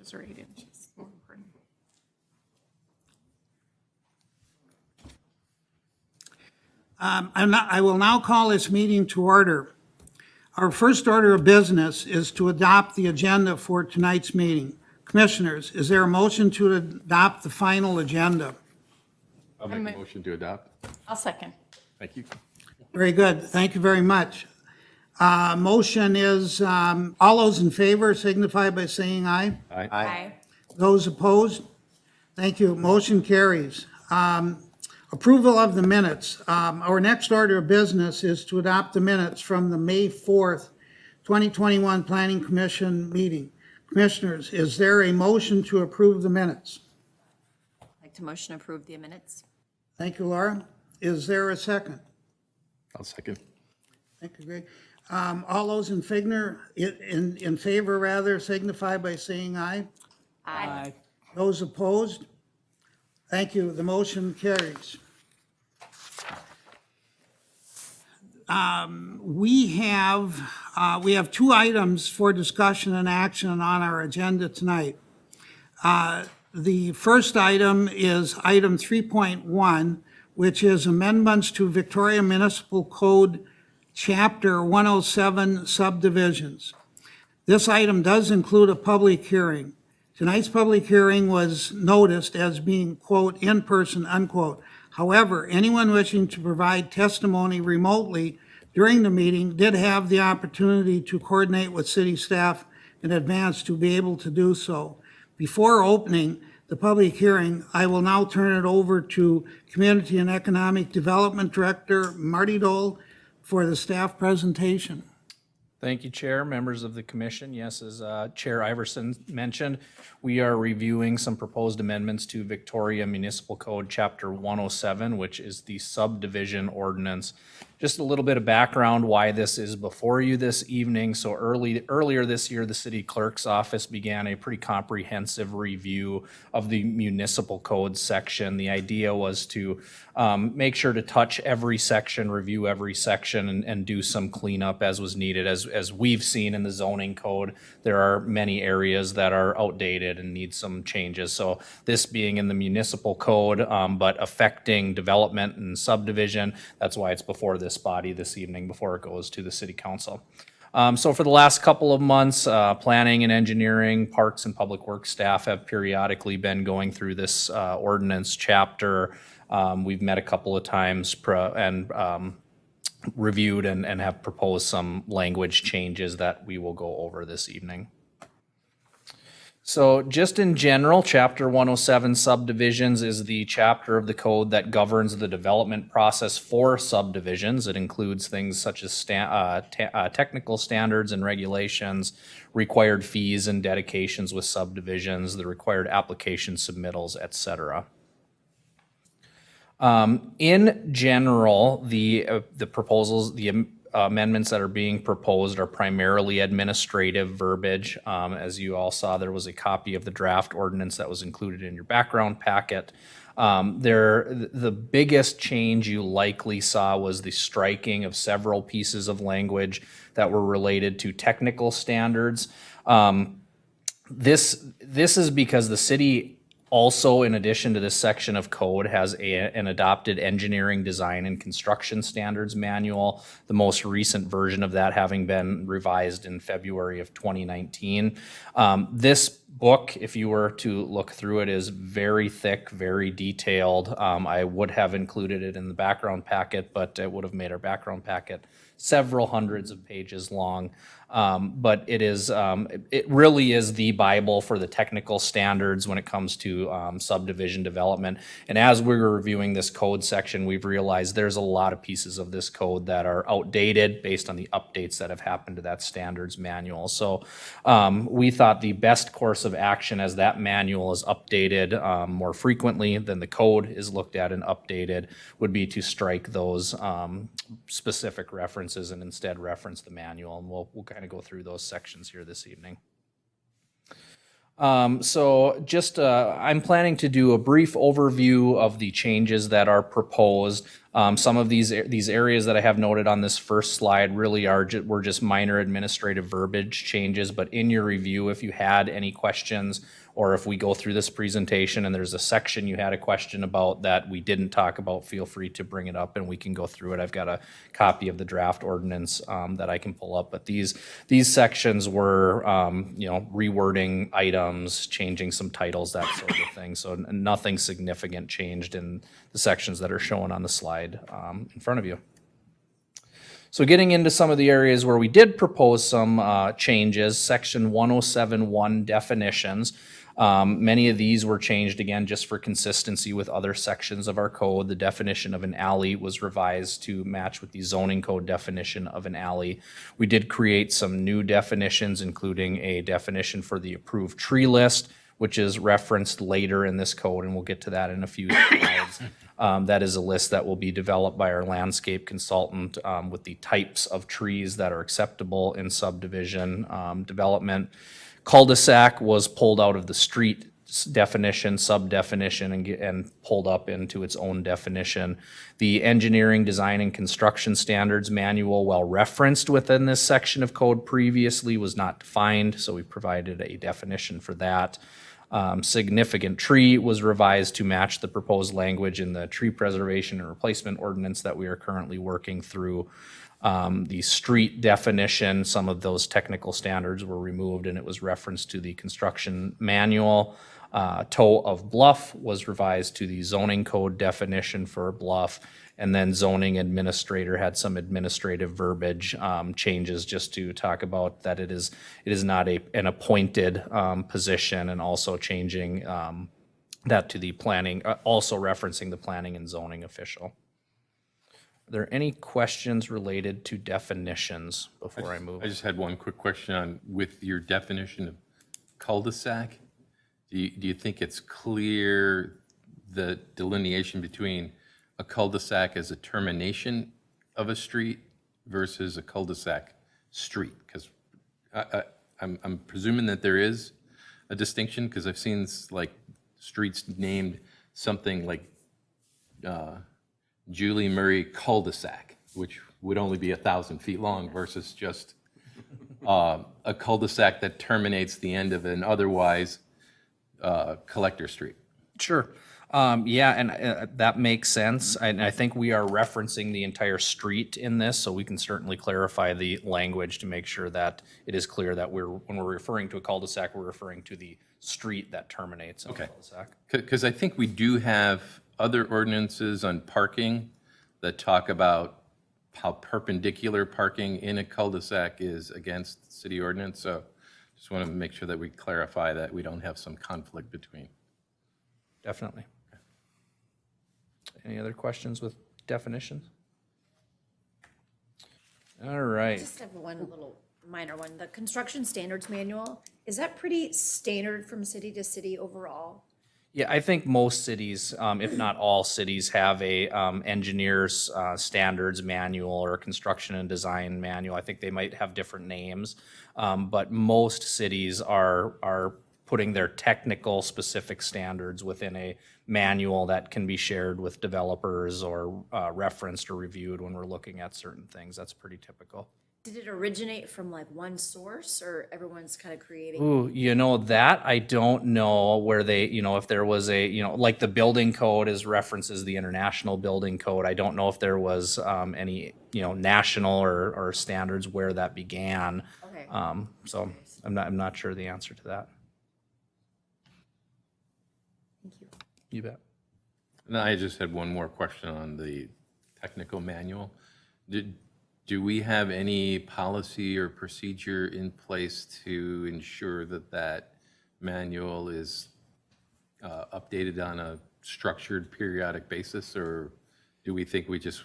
inches or 8 inches. More important. I will now call this meeting to order. Our first order of business is to adopt the agenda for tonight's meeting. Commissioners, is there a motion to adopt the final agenda? I'll make a motion to adopt. I'll second. Thank you. Very good. Thank you very much. Motion is, all those in favor signify by saying aye. Aye. Those opposed? Thank you. Motion carries. Approval of the minutes. Our next order of business is to adopt the minutes from the May 4th, 2021 Planning Commission meeting. Commissioners, is there a motion to approve the minutes? I'd like to motion to approve the minutes. Thank you, Laura. Is there a second? I'll second. Thank you, Greg. All those in favor rather signify by saying aye. Aye. Those opposed? Thank you. The motion carries. We have two items for discussion and action on our agenda tonight. The first item is item 3.1, which is amendments to Victoria Municipal Code Chapter 107 Subdivisions. This item does include a public hearing. Tonight's public hearing was noticed as being, quote, in person, unquote. However, anyone wishing to provide testimony remotely during the meeting did have the opportunity to coordinate with city staff in advance to be able to do so. Before opening the public hearing, I will now turn it over to Community and Economic Development Director Marty Dole for the staff presentation. Thank you, Chair, members of the commission. Yes, as Chair Iverson mentioned, we are reviewing some proposed amendments to Victoria Municipal Code Chapter 107, which is the subdivision ordinance. Just a little bit of background why this is before you this evening. So earlier this year, the city clerk's office began a pretty comprehensive review of the municipal code section. The idea was to make sure to touch every section, review every section, and do some cleanup as was needed. As we've seen in the zoning code, there are many areas that are outdated and need some changes. So this being in the municipal code, but affecting development and subdivision, that's why it's before this body this evening before it goes to the city council. So for the last couple of months, planning and engineering, parks and public works staff have periodically been going through this ordinance chapter. We've met a couple of times and reviewed and have proposed some language changes that we will go over this evening. So just in general, Chapter 107 Subdivisions is the chapter of the code that governs the development process for subdivisions. It includes things such as technical standards and regulations, required fees and dedications with subdivisions, the required application submittals, etc. In general, the proposals, the amendments that are being proposed are primarily administrative verbiage. As you all saw, there was a copy of the draft ordinance that was included in your background packet. The biggest change you likely saw was the striking of several pieces of language that were related to technical standards. This is because the city also, in addition to this section of code, has an adopted engineering design and construction standards manual, the most recent version of that having been revised in February of 2019. This book, if you were to look through it, is very thick, very detailed. I would have included it in the background packet, but it would have made our background packet several hundreds of pages long. But it really is the Bible for the technical standards when it comes to subdivision development. And as we were reviewing this code section, we've realized there's a lot of pieces of this code that are outdated based on the updates that have happened to that standards manual. So we thought the best course of action, as that manual is updated more frequently than the code is looked at and updated, would be to strike those specific references and instead reference the manual. And we'll kind of go through those sections here this evening. So just I'm planning to do a brief overview of the changes that are proposed. Some of these areas that I have noted on this first slide really were just minor administrative verbiage changes, but in your review, if you had any questions, or if we go through this presentation and there's a section you had a question about that we didn't talk about, feel free to bring it up and we can go through it. I've got a copy of the draft ordinance that I can pull up, but these sections were, rewording items, changing some titles, that sort of thing. So nothing significant changed in the sections that are shown on the slide in front of you. So getting into some of the areas where we did propose some changes, section 107.1 definitions. Many of these were changed again just for consistency with other sections of our code. The definition of an alley was revised to match with the zoning code definition of an alley. We did create some new definitions, including a definition for the approved tree list, which is referenced later in this code, and we'll get to that in a few slides. That is a list that will be developed by our landscape consultant with the types of trees that are acceptable in subdivision development. Cul-de-sac was pulled out of the street definition, sub-definition, and pulled up into its own definition. The engineering, design, and construction standards manual, while referenced within this section of code previously, was not defined, so we provided a definition for that. Significant tree was revised to match the proposed language in the tree preservation and replacement ordinance that we are currently working through. The street definition, some of those technical standards were removed and it was referenced to the construction manual. Toe of bluff was revised to the zoning code definition for bluff. And then zoning administrator had some administrative verbiage changes just to talk about that it is not an appointed position, and also changing that to the planning, also referencing the planning and zoning official. Are there any questions related to definitions before I move? I just had one quick question on, with your definition of cul-de-sac, do you think it's clear the delineation between a cul-de-sac as a termination of a street versus a cul-de-sac street? Because I'm presuming that there is a distinction, because I've seen like streets named something like Julie Murray cul-de-sac, which would only be 1,000 feet long, versus just a cul-de-sac that terminates the end of an otherwise collector street. Sure. And that makes sense. And I think we are referencing the entire street in this, so we can certainly clarify the language to make sure that it is clear that when we're referring to a cul-de-sac, we're referring to the street that terminates in a cul-de-sac. Because I think we do have other ordinances on parking that talk about how perpendicular parking in a cul-de-sac is against city ordinance. So just want to make sure that we clarify that we don't have some conflict between. Definitely. Any other questions with definitions? All right. I just have one little minor one. The construction standards manual, is that pretty standard from city to city overall? Yeah, I think most cities, if not all cities, have a engineer's standards manual or a construction and design manual. I think they might have different names, but most cities are putting their technical specific standards within a manual that can be shared with developers or referenced or reviewed when we're looking at certain things. That's pretty typical. Did it originate from like one source, or everyone's kind of creating? Ooh, that I don't know where they, if there was like the building code references the international building code. I don't know if there was any, national or standards where that began. Okay. So I'm not sure the answer to that. Thank you. You bet. And I just had one more question on the technical manual. Do we have any policy or procedure in place to ensure that manual is updated on a structured periodic basis, or do we think we just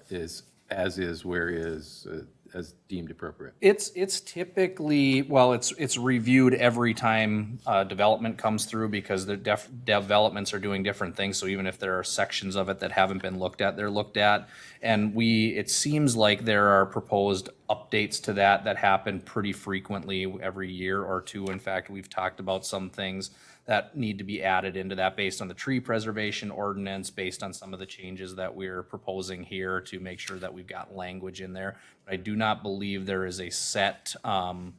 is as is where is as deemed appropriate? It's typically, well, it's reviewed every time development comes through because the developments are doing different things. So even if there are sections of it that haven't been looked at, they're looked at. And it seems like there are proposed updates to that happen pretty frequently every year or two. In fact, we've talked about some things that need to be added into that based on the tree preservation ordinance, based on some of the changes that we're proposing here to make sure that we've got language in there. But I do not believe there is a set time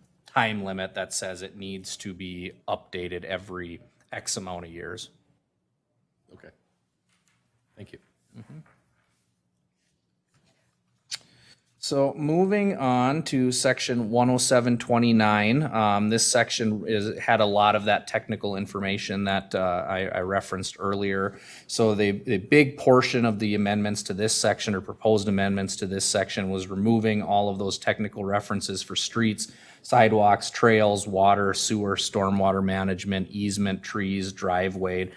limit that says it needs to be updated every X amount of years. Okay. Thank you. So moving on to section 10729, this section had a lot of that technical information that I referenced earlier. So the big portion of the amendments to this section or proposed amendments to this section was removing all of those technical references for streets, sidewalks, trails, water, sewer, stormwater management, easement, trees, driveways,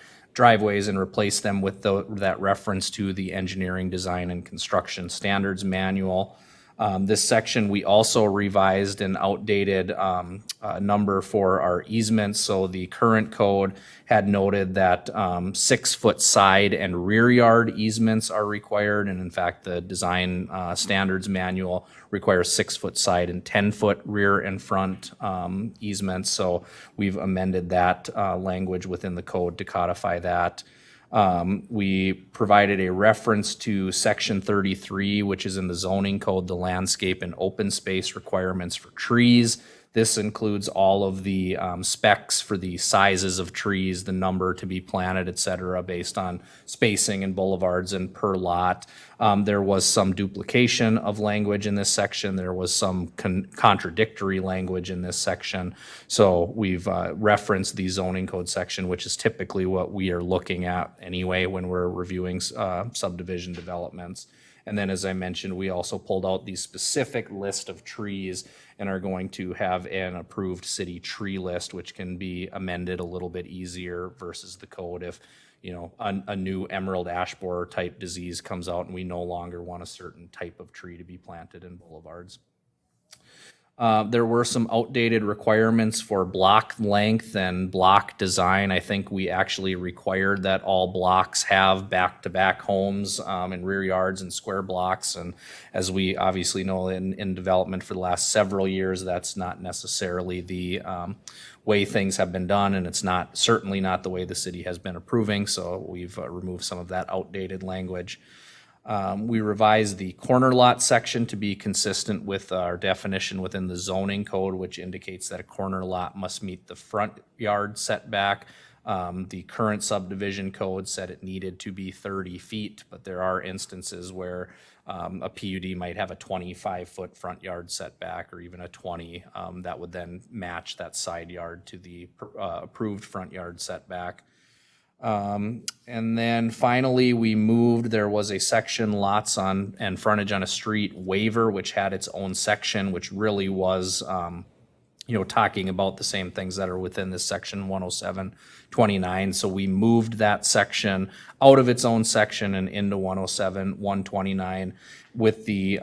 and replace them with that reference to the engineering, design, and construction standards manual. This section, we also revised an outdated number for our easements. So the current code had noted that 6-foot side and rear yard easements are required. And in fact, the design standards manual requires 6-foot side and 10-foot rear and front easements. So we've amended that language within the code to codify that. We provided a reference to section 33, which is in the zoning code, the landscape and open space requirements for trees. This includes all of the specs for the sizes of trees, the number to be planted, et cetera, based on spacing and boulevards and per lot. There was some duplication of language in this section. There was some contradictory language in this section. So we've referenced the zoning code section, which is typically what we are looking at anyway when we're reviewing subdivision developments. And then, as I mentioned, we also pulled out the specific list of trees and are going to have an approved city tree list, which can be amended a little bit easier versus the code if, you know, a new emerald ash borer type disease comes out and we no longer want a certain type of tree to be planted in boulevards. There were some outdated requirements for block length and block design. I think we actually required that all blocks have back-to-back homes and rear yards and square blocks. And as we obviously know in development for the last several years, that's not necessarily the way things have been done, and it's certainly not the way the city has been approving. So we've removed some of that outdated language. We revised the corner lot section to be consistent with our definition within the zoning code, which indicates that a corner lot must meet the front yard setback. The current subdivision code said it needed to be 30 feet, but there are instances where a PUD might have a 25-foot front yard setback or even a 20 that would then match that side yard to the approved front yard setback. And then finally, there was a section lots on and frontage on a street waiver, which had its own section, which really was, talking about the same things that are within this section 107-29. So we moved that section out of its own section and into 107-129 with the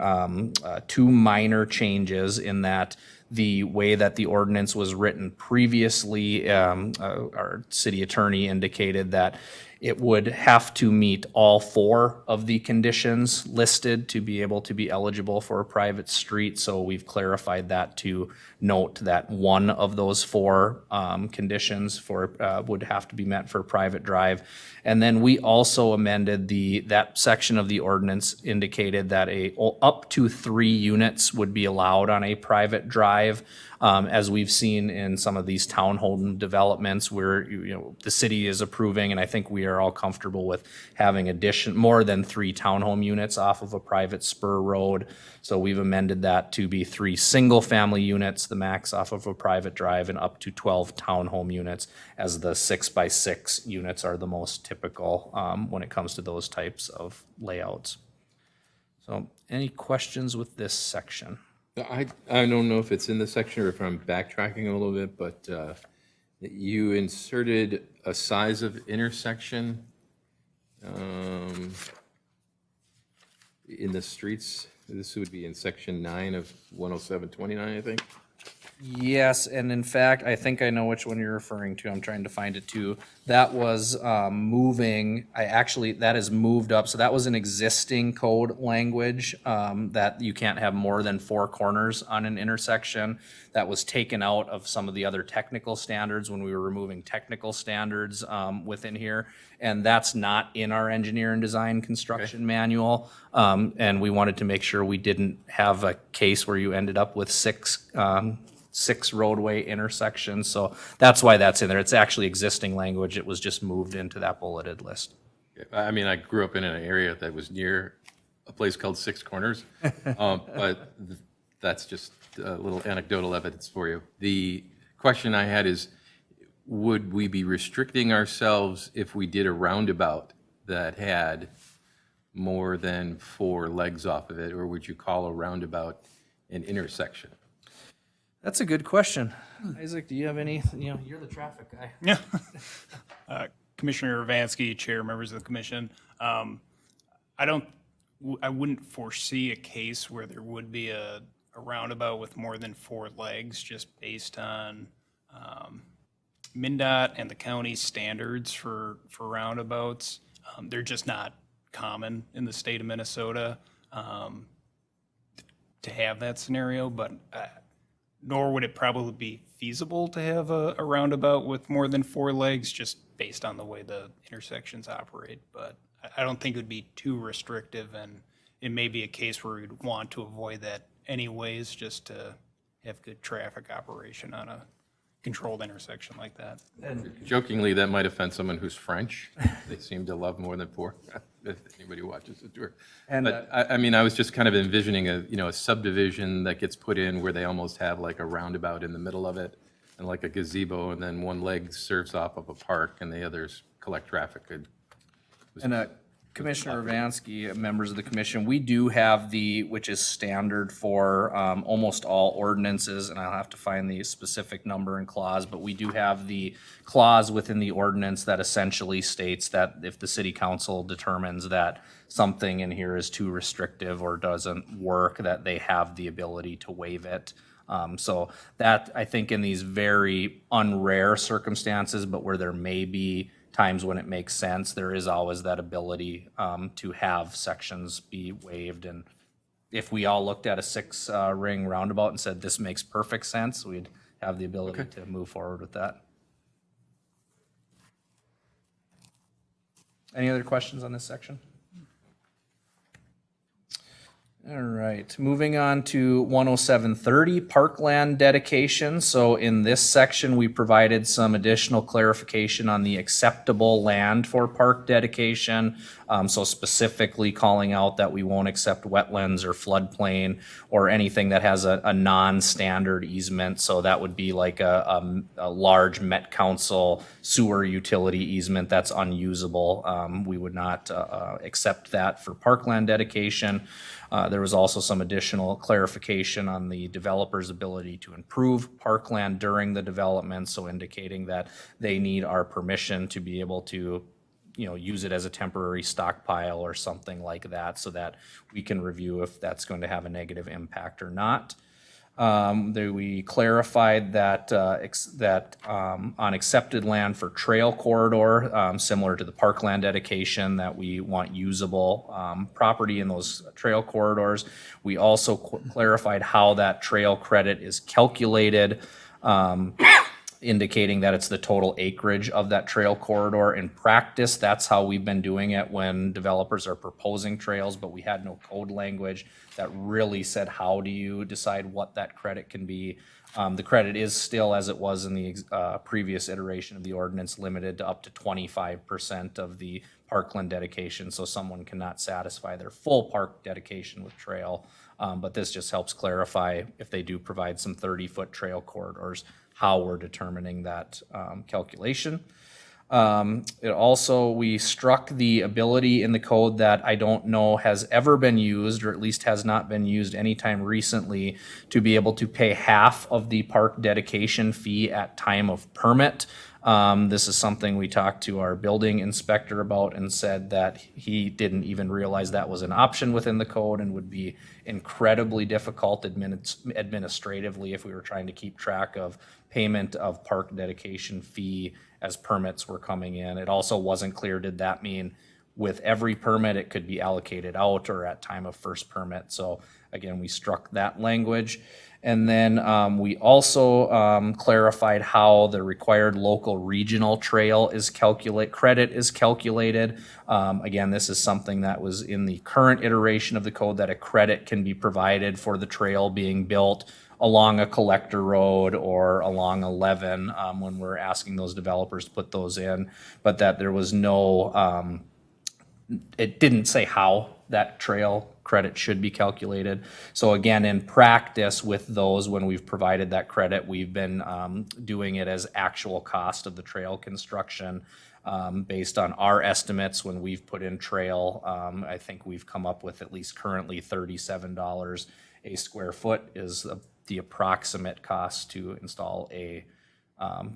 two minor changes in that the way that the ordinance was written previously, our city attorney indicated that it would have to meet all 4 of the conditions listed to be able to be eligible for a private street. So we've clarified that to note that one of those 4 conditions would have to be met for a private drive. And then we also amended that section of the ordinance indicated that up to 3 units would be allowed on a private drive. As we've seen in some of these townhome developments where the city is approving, and I think we are all comfortable with having more than 3 townhome units off of a private spur road. So we've amended that to be 3 single-family units, the max off of a private drive, and up to 12 townhome units, as the 6x6 units are the most typical when it comes to those types of layouts. So any questions with this section? I don't know if it's in the section or if I'm backtracking a little bit, but you inserted a size of intersection in the streets This would be in section 9 of 10729, I think. Yes, and in fact, I think I know which one you're referring to. I'm trying to find it too. That was moving, that is moved up. So that was an existing code language that you can't have more than 4 corners on an intersection. That was taken out of some of the other technical standards when we were removing technical standards within here. And that's not in our engineer and design construction manual. And we wanted to make sure we didn't have a case where you ended up with 6 roadway intersections, so that's why that's in there. It's actually existing language, it was just moved into that bulleted list. I mean, I grew up in an area that was near a place called Six Corners, but that's just a little anecdotal evidence for you. The question I had is, would we be restricting ourselves if we did a roundabout that had more than 4 legs off of it, or would you call a roundabout an intersection? That's a good question. Isaac, do you have any, you're the traffic guy. Yeah. Commissioner Urbanski, Chair, members of the commission. I wouldn't foresee a case where there would be a roundabout with more than 4 legs, just based on MnDOT and the county standards for roundabouts. They're just not common in the state of Minnesota to have that scenario, but nor would it probably be feasible to have a roundabout with more than 4 legs, just based on the way the intersections operate. But I don't think it would be too restrictive, and it may be a case where we'd want to avoid that anyways, just to have good traffic operation on a controlled intersection like that. Jokingly, that might offend someone who's French. They seem to love more than 4, if anybody watches the tour. But I mean, I was just kind of envisioning a subdivision that gets put in where they almost have like a roundabout in the middle of it and like a gazebo, and then one leg serves off of a park and the others collect traffic. And Commissioner Urbanski, members of the commission, we do have which is standard for almost all ordinances, and I'll have to find the specific number and clause, but we do have the clause within the ordinance that essentially states that if the city council determines that something in here is too restrictive or doesn't work, that they have the ability to waive it. So that, I think, in these very unrare circumstances, but where there may be times when it makes sense, there is always that ability to have sections be waived. And if we all looked at a 6 ring roundabout and said this makes perfect sense, we'd have the ability to move forward with that. Any other questions on this section? All right, moving on to 10730, parkland dedication. So in this section, we provided some additional clarification on the acceptable land for park dedication. So specifically calling out that we won't accept wetlands or floodplain or anything that has a non-standard easement. So that would be like a large Met Council sewer utility easement that's unusable. We would not accept that for parkland dedication. There was also some additional clarification on the developer's ability to improve parkland during the development, so indicating that they need our permission to be able to, use it as a temporary stockpile or something like that, so that we can review if that's going to have a negative impact or not. We clarified that on accepted land for trail corridor, similar to the parkland dedication, that we want usable property in those trail corridors. We also clarified how that trail credit is calculated, indicating that it's the total acreage of that trail corridor. In practice, that's how we've been doing it when developers are proposing trails, but we had no code language that really said how do you decide what that credit can be. The credit is still, as it was in the previous iteration of the ordinance, limited to up to 25% of the parkland dedication, so someone cannot satisfy their full park dedication with trail. But this just helps clarify if they do provide some 30-foot trail corridors, how we're determining that calculation. It also, we struck the ability in the code that I don't know has ever been used, or at least has not been used anytime recently, to be able to pay half of the park dedication fee at time of permit. This is something we talked to our building inspector about and said that he didn't even realize that was an option within the code and would be incredibly difficult administratively if we were trying to keep track of payment of park dedication fee as permits were coming in. It also wasn't clear, did that mean with every permit it could be allocated out or at time of first permit? So again, we struck that language. And then we also clarified how the required local regional trail is credit is calculated. Again, this is something that was in the current iteration of the code, that a credit can be provided for the trail being built along a collector road or along 11 when we're asking those developers to put those in, but that there was no, it didn't say how that trail credit should be calculated. So again, in practice with those, when we've provided that credit, we've been doing it as actual cost of the trail construction based on our estimates. When we've put in trail, I think we've come up with at least currently $37 a square foot is the approximate cost to install a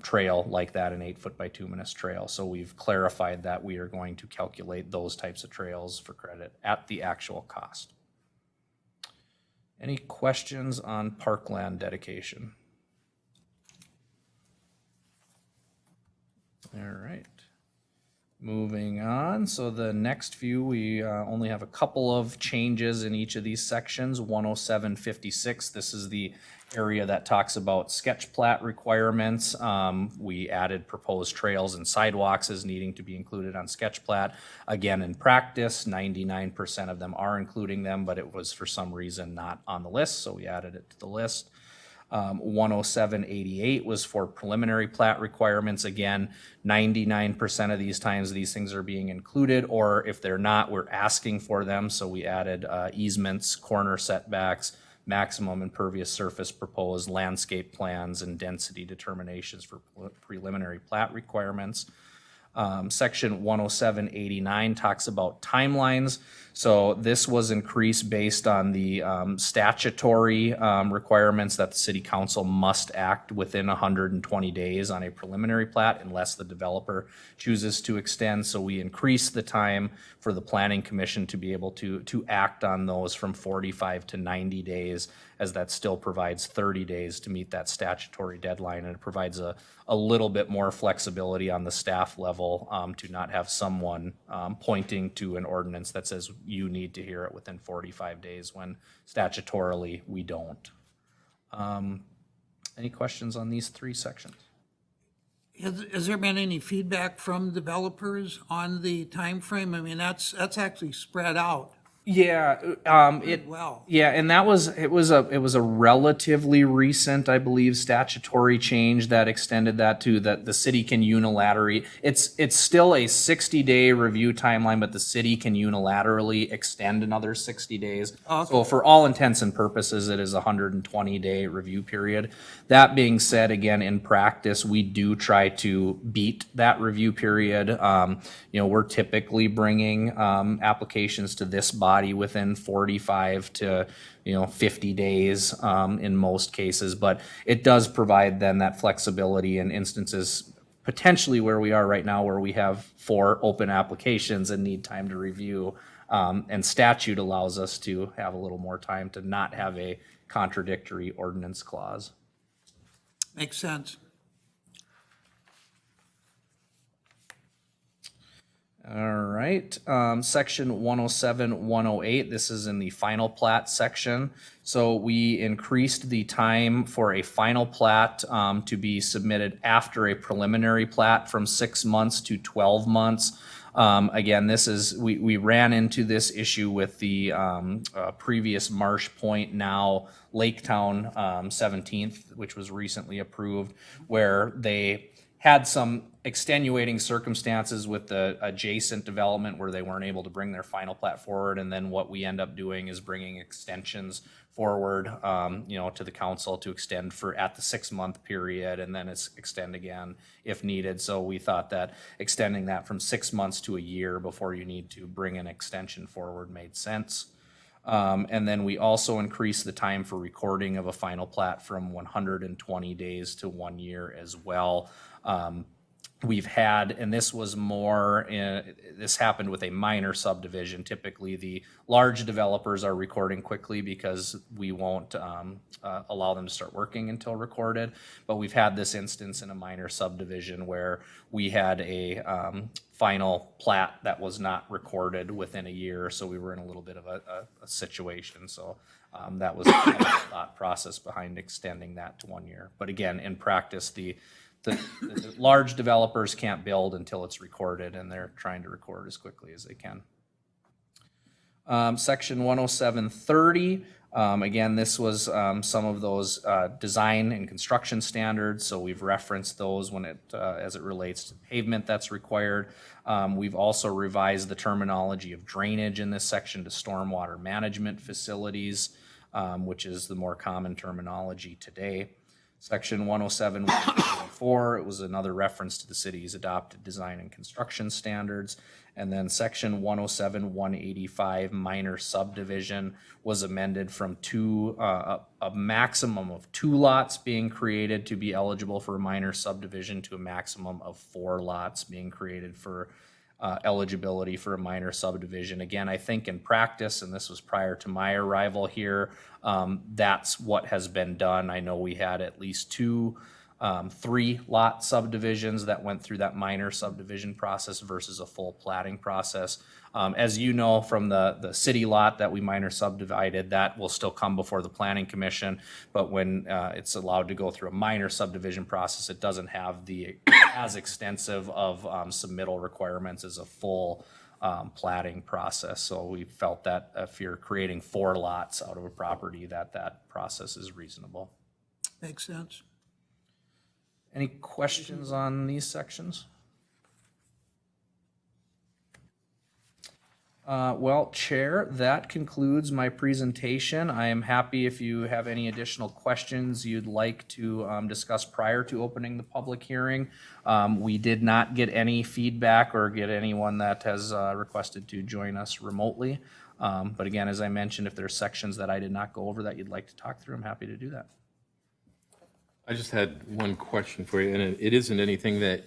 trail like that, an 8 foot by 2 minutes trail. So we've clarified that we are going to calculate those types of trails for credit at the actual cost. Any questions on parkland dedication? All right. Moving on, so the next few, we only have a couple of changes in each of these sections. 10756, this is the area that talks about sketch plat requirements. We added proposed trails and sidewalks as needing to be included on sketch plat. Again, in practice, 99% of them are including them, but it was for some reason not on the list, so we added it to the list. 10788 was for preliminary plat requirements. Again, 99% of these times these things are being included, or if they're not, we're asking for them. So we added easements, corner setbacks, maximum impervious surface proposed, landscape plans, and density determinations for preliminary plat requirements. Section 10789 talks about timelines. So this was increased based on the statutory requirements that the city council must act within 120 days on a preliminary plat unless the developer chooses to extend. So we increased the time for the planning commission to be able to act on those from 45 to 90 days, as that still provides 30 days to meet that statutory deadline. And it provides a little bit more flexibility on the staff level to not have someone pointing to an ordinance that says you need to hear it within 45 days when statutorily we don't. Any questions on these three sections? Has there been any feedback from developers on the time frame? I mean, that's actually spread out. Yeah, Well, yeah, and it was a relatively recent, I believe, statutory change that extended that to that the city can unilaterally. It's still a 60-day review timeline, but the city can unilaterally extend another 60 days. Okay. So for all intents and purposes, it is a 120-day review period. That being said, again, in practice, we do try to beat that review period. We're typically bringing applications to this body within 45 to 50 days in most cases, but it does provide then that flexibility in instances potentially where we are right now, where we have 4 open applications and need time to review, and statute allows us to have a little more time to not have a contradictory ordinance clause. makes sense. All right, section 107, 108, this is in the final plat section. So we increased the time for a final plat to be submitted after a preliminary plat from 6 months to 12 months. Again, this is, we ran into this issue with the previous Marsh Point, now Laketown 17th, which was recently approved, where they had some extenuating circumstances with the adjacent development where they weren't able to bring their final plat forward. And then what we end up doing is bringing extensions forward, to the council to extend for at the 6 month period, and then it's extend again if needed. So we thought that extending that from 6 months to a year before you need to bring an extension forward made sense. And then we also increased the time for recording of a final plat from 120 days to 1 year as well. we've had, and this was more, this happened with a minor subdivision. Typically, the large developers are recording quickly because we won't allow them to start working until recorded. But we've had this instance in a minor subdivision where we had a final plat that was not recorded within a year, so we were in a little bit of a situation. So that was the thought process behind extending that to 1 year. But again, in practice, the large developers can't build until it's recorded, and they're trying to record as quickly as they can. Section 10730, again, this was some of those design and construction standards, so we've referenced those when as it relates to pavement that's required. We've also revised the terminology of drainage in this section to stormwater management facilities, which is the more common terminology today. Section 107.184, it was another reference to the city's adopted design and construction standards. And then section 107.185, minor subdivision, was amended from a maximum of 2 lots being created to be eligible for a minor subdivision to a maximum of 4 lots being created for eligibility for a minor subdivision. Again, I think in practice, and this was prior to my arrival here, that's what has been done. I know we had at least 2 3-lot subdivisions that went through that minor subdivision process versus a full platting process. As you know from the city lot that we minor subdivided, that will still come before the planning commission, but when it's allowed to go through a minor subdivision process, it doesn't have the as extensive of submittal requirements as a full platting process. So we felt that if you're creating 4 lots out of a property, that process is reasonable. Makes sense. Any questions on these sections? Well, Chair, that concludes my presentation. I am happy if you have any additional questions you'd like to discuss prior to opening the public hearing. We did not get any feedback or get anyone that has requested to join us remotely. But again, as I mentioned, if there's sections that I did not go over that you'd like to talk through, I'm happy to do that. I just had one question for you, and it isn't anything that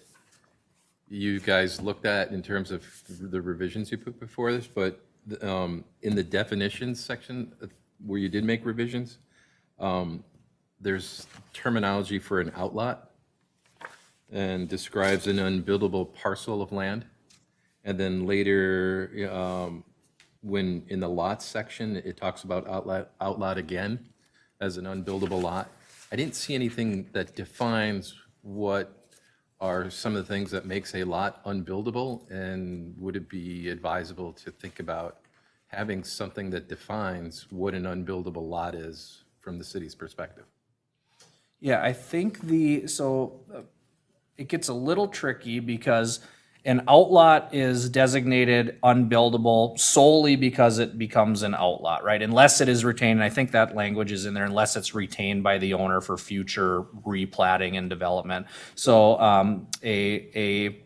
you guys looked at in terms of the revisions you put before this, but in the definitions section where you did make revisions, there's terminology for an outlot and describes an unbuildable parcel of land. And then later, when in the lots section, it talks about outlot again as an unbuildable lot. I didn't see anything that defines what are some of the things that makes a lot unbuildable, and would it be advisable to think about having something that defines what an unbuildable lot is from the city's perspective? Yeah, I think it gets a little tricky because an outlot is designated unbuildable solely because it becomes an outlot, right? Unless it is retained, and I think that language is in there, unless it's retained by the owner for future replatting and development. So a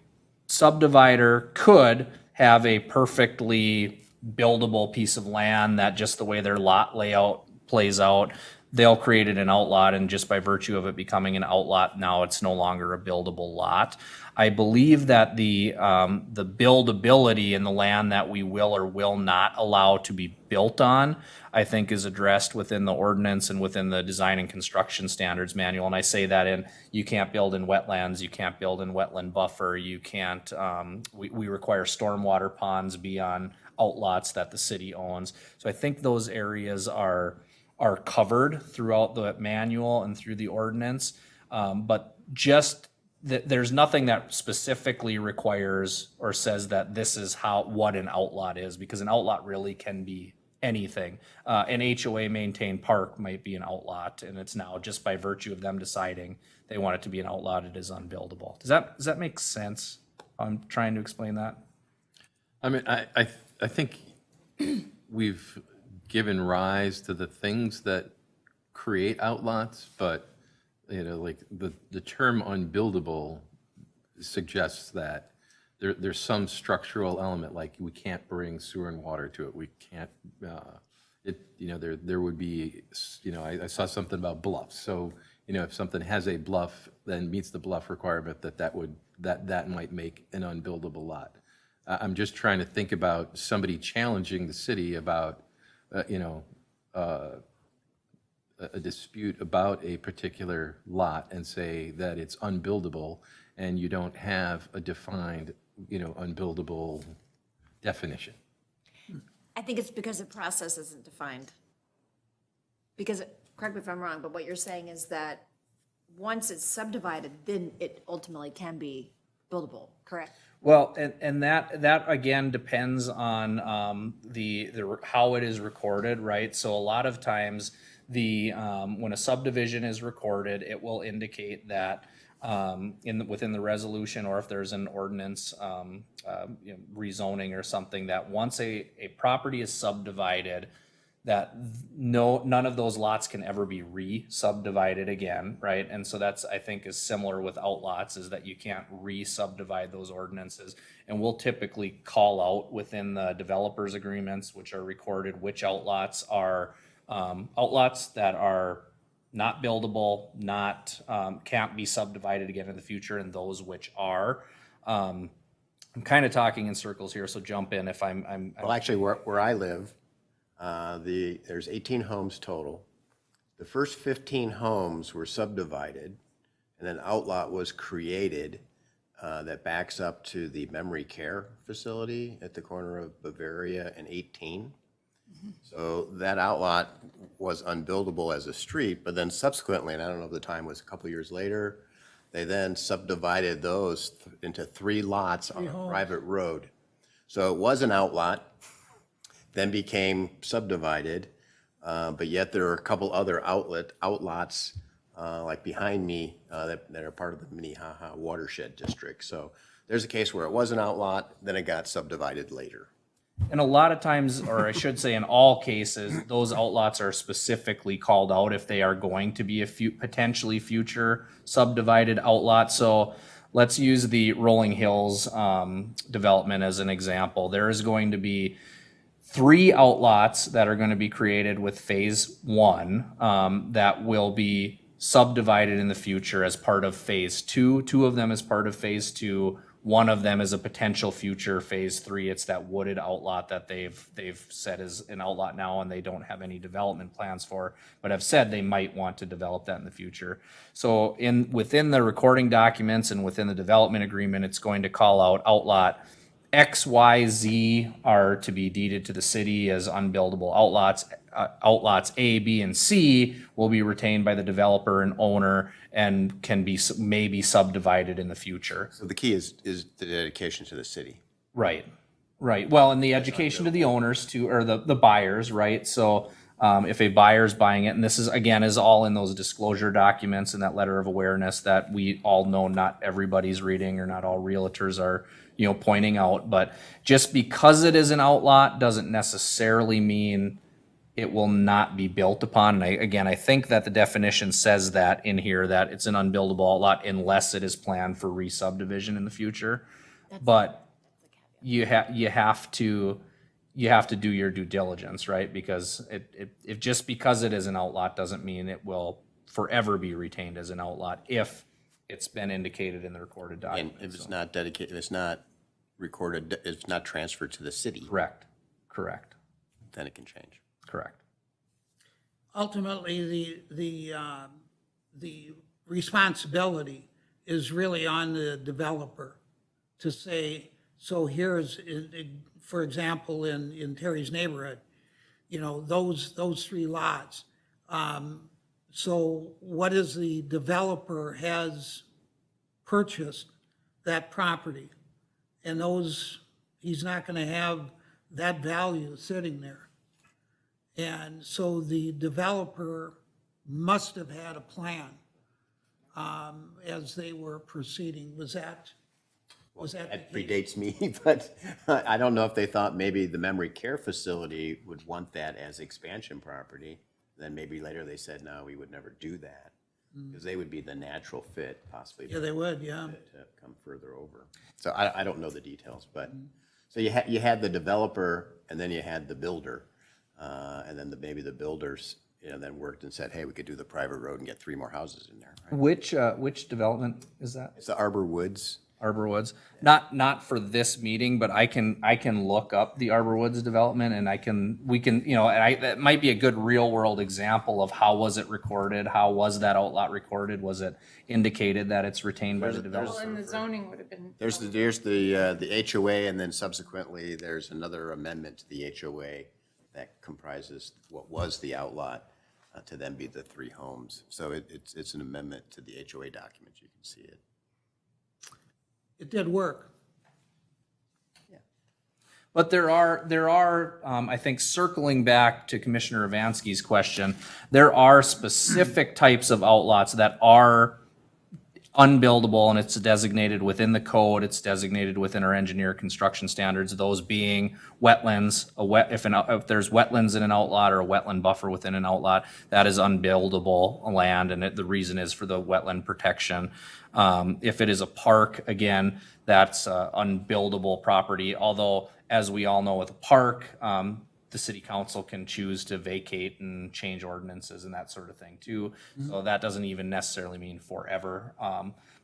subdivider could have a perfectly buildable piece of land that just the way their lot layout plays out, they'll create it an outlot, and just by virtue of it becoming an outlot, now it's no longer a buildable lot. I believe that the buildability in the land that we will or will not allow to be built on, I think is addressed within the ordinance and within the design and construction standards manual. And I say that you can't build in wetlands, you can't build in wetland buffer, you can't, we require stormwater ponds be on outlots that the city owns. So I think those areas are covered throughout the manual and through the ordinance, but just there's nothing that specifically requires or says that this is what an outlot is, because an outlot really can be anything. An HOA maintained park might be an outlot, and it's now just by virtue of them deciding they want it to be an outlot, it is unbuildable. Does that make sense? I'm trying to explain that. I mean, I think we've given rise to the things that create outlots, but like the term unbuildable suggests that there's some structural element, like we can't bring sewer and water to it. We can't, there would be, I saw something about bluffs. So if something has a bluff, then meets the bluff requirement, that might make an unbuildable lot. I'm just trying to think about somebody challenging the city about, a dispute about a particular lot and say that it's unbuildable, and you don't have a defined, unbuildable definition. I think it's because the process isn't defined. Because, correct me if I'm wrong, but what you're saying is that once it's subdivided, then it ultimately can be buildable, correct? Well, and that again depends on the how it is recorded, right? So a lot of times when a subdivision is recorded, it will indicate that within the resolution, or if there's an ordinance rezoning or something, that once a property is subdivided, that none of those lots can ever be re-subdivided again, right? And so that's, I think, is similar with outlots, is that you can't re-subdivide those ordinances. And we'll typically call out within the developers agreements, which are recorded, which outlots are outlots that are not buildable, can't be subdivided again in the future, and those which are. I'm kind of talking in circles here, so jump in if I'm Well, actually, where I live, there's 18 homes total. The first 15 homes were subdivided, and an outlot was created that backs up to the memory care facility at the corner of Bavaria and 18. So that outlot was unbuildable as a street, but then subsequently, and I don't know if the time was a couple years later, they then subdivided those into 3 lots on a private road. So it was an outlot, then became subdivided, but yet there are a couple other outlots like behind me that are part of the Minnehaha watershed district. So there's a case where it was an outlot, then it got subdivided later. And a lot of times, or I should say in all cases, those outlots are specifically called out if they are going to be a potentially future subdivided outlot. So let's use the Rolling Hills development as an example. There is going to be 3 outlots that are going to be created with phase 1 that will be subdivided in the future as part of phase 2. 2 of them as part of phase 2. One of them is a potential future phase 3. It's that wooded outlot that they've said is an outlot now, and they don't have any development plans for, but have said they might want to develop that in the future. So within the recording documents and within the development agreement, it's going to call out outlot X, Y, Z are to be deeded to the city as unbuildable outlots. Outlots A, B, and C will be retained by the developer and owner and can be maybe subdivided in the future. So the key is the dedication to the city. Right. Well, and the education to the owners too, or the buyers, right? So if a buyer's buying it, and this is all in those disclosure documents and that letter of awareness that we all know not everybody's reading or not all realtors are, pointing out. But just because it is an outlot doesn't necessarily mean it will not be built upon. And I think that the definition says that in here, that it's an unbuildable outlot unless it is planned for re-subdivision in the future. But you have to do your due diligence, right? Because if just because it is an outlot doesn't mean it will forever be retained as an outlot if it's been indicated in the recorded document. And if it's not dedicated, if it's not recorded, it's not transferred to the city, Correct. then it can change. Correct. Ultimately, the responsibility is really on the developer to say, so here's, for example, in Terry's neighborhood, those 3 lots. So what is the developer has purchased that property? And he's not going to have that value sitting there. And so the developer must have had a plan as they were proceeding. Was that That predates me, but I don't know if they thought maybe the memory care facility would want that as expansion property. Then maybe later they said, no, we would never do that, because they would be the natural fit possibly. Yeah, they would, yeah. To come further over. So I don't know the details, but, so you had the developer, and then you had the builder, and then maybe the builders then worked and said, hey, we could do the private road and get 3 more houses in there. Right? Which development is that? It's the Arbor Woods. Arbor Woods? Not for this meeting, but I can look up the Arbor Woods development and we can, that might be a good real world example of how was it recorded? How was that outlot recorded? Was it indicated that it's retained by the Well, developer? and the zoning would have been. There's the HOA, and then subsequently, there's another amendment to the HOA that comprises what was the outlot to then be the 3 homes. So it's an amendment to the HOA document. You can see it. It did work. But there are, I think, circling back to Commissioner Avansky's question, there are specific types of outlots that are unbuildable, and it's designated within the code, it's designated within our engineer construction standards, those being wetlands, if there's wetlands in an outlot or a wetland buffer within an outlot, that is unbuildable land, and the reason is for the wetland protection. If it is a park, again, that's unbuildable property, although, as we all know with a park, the city council can choose to vacate and change ordinances and that sort of thing too. So that doesn't even necessarily mean forever.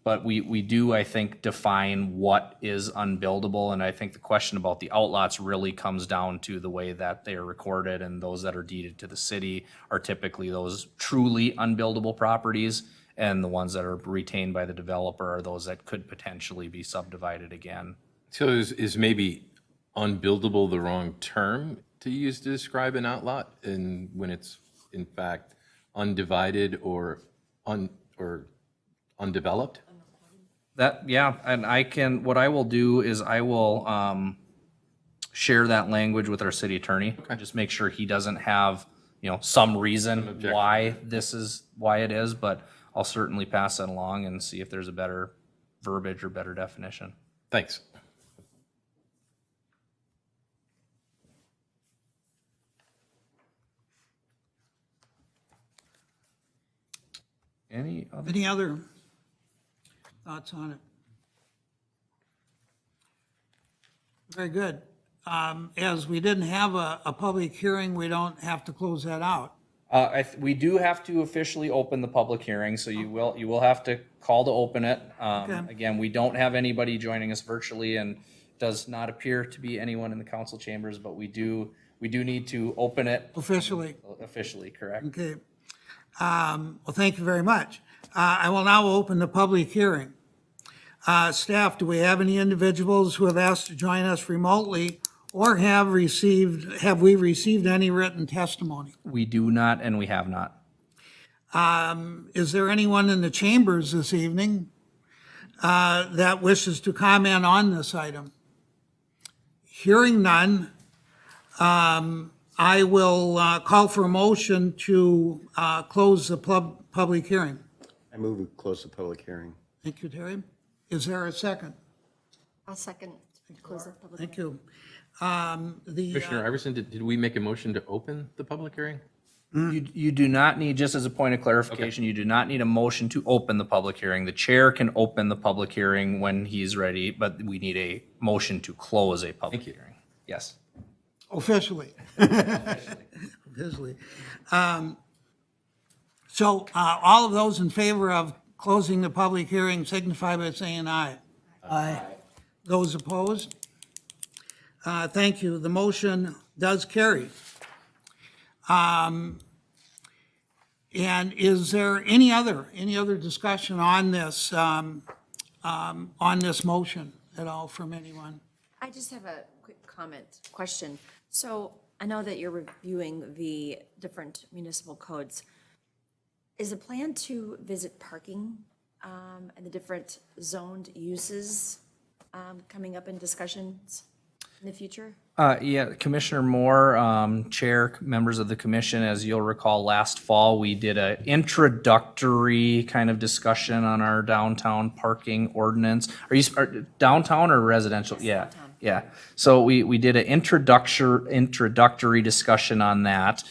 But we do, I think, define what is unbuildable. And I think the question about the outlots really comes down to the way that they are recorded, and those that are deeded to the city are typically those truly unbuildable properties. And the ones that are retained by the developer are those that could potentially be subdivided again. So is maybe unbuildable the wrong term to use to describe an outlot, and when it's in fact undivided or undeveloped? And what I will do is I will share that language with our city attorney. Just make sure he doesn't have, some reason why it is, but I'll certainly pass that along and see if there's a better verbiage or better definition. Thanks. Any other? Any other thoughts on it? Very good. As we didn't have a public hearing, we don't have to close that out. We do have to officially open the public hearing, so you will have to call to open it. Again, we don't have anybody joining us virtually, and does not appear to be anyone in the council chambers, but we do need to open it Officially. officially, correct? Okay. Well, thank you very much. I will now open the public hearing. Staff, do we have any individuals who have asked to join us remotely, or have we received any written testimony? We do not, and we have not. Is there anyone in the chambers this evening that wishes to comment on this item? Hearing none, I will call for a motion to close the public hearing. I move we close the public hearing. Thank you, Terry. Is there a second? I'll second close the public. Thank you. Commissioner Iverson, did we make a motion to open the public hearing? You do not need, just as a point of clarification, you do not need a motion to open the public hearing. The chair can open the public hearing when he's ready, but we need a motion to close a public hearing. Yes. Officially. Officially. So all of those in favor of closing the public hearing signify by saying aye. Aye. Those opposed? Thank you. The motion does carry. And is there any other discussion on this motion at all from anyone? I just have a quick question. So I know that you're reviewing the different municipal codes. Is the plan to visit parking and the different zoned uses coming up in discussions in the future? Yeah, Commissioner Moore, Chair, members of the commission, as you'll recall, last fall, we did an introductory kind of discussion on our downtown parking ordinance. Are you downtown or residential? Yeah. Yeah, so we did an introductory discussion on that.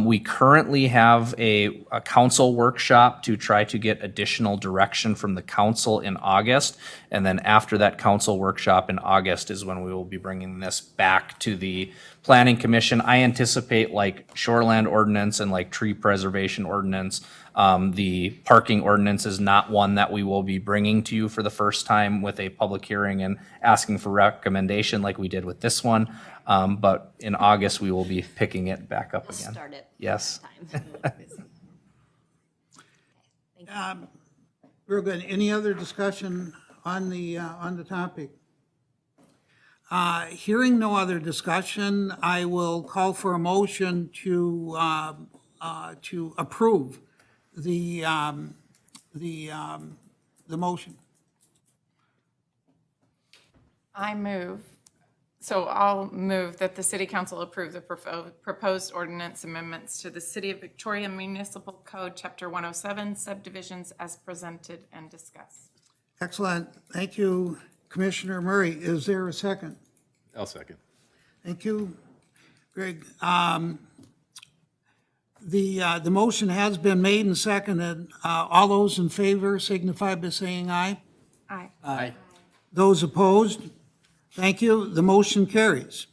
We currently have a council workshop to try to get additional direction from the council in August. And then after that council workshop in August is when we will be bringing this back to the planning commission. I anticipate like shoreland ordinance and like tree preservation ordinance. The parking ordinance is not one that we will be bringing to you for the first time with a public hearing and asking for recommendation like we did with this one. But in August, we will be picking it back up We'll again. start it. Yes. Time. Real good. Any other discussion on the topic? Hearing no other discussion, I will call for a motion to approve the motion. I'll move that the city council approve the proposed ordinance amendments to the City of Victoria Municipal Code, Chapter 107, subdivisions as presented and discussed. Excellent. Thank you, Commissioner Murray. Is there a second? I'll second. Thank you, Greg. The motion has been made and seconded. All those in favor signify by saying aye. Aye. Aye. Those opposed? Thank you. The motion carries.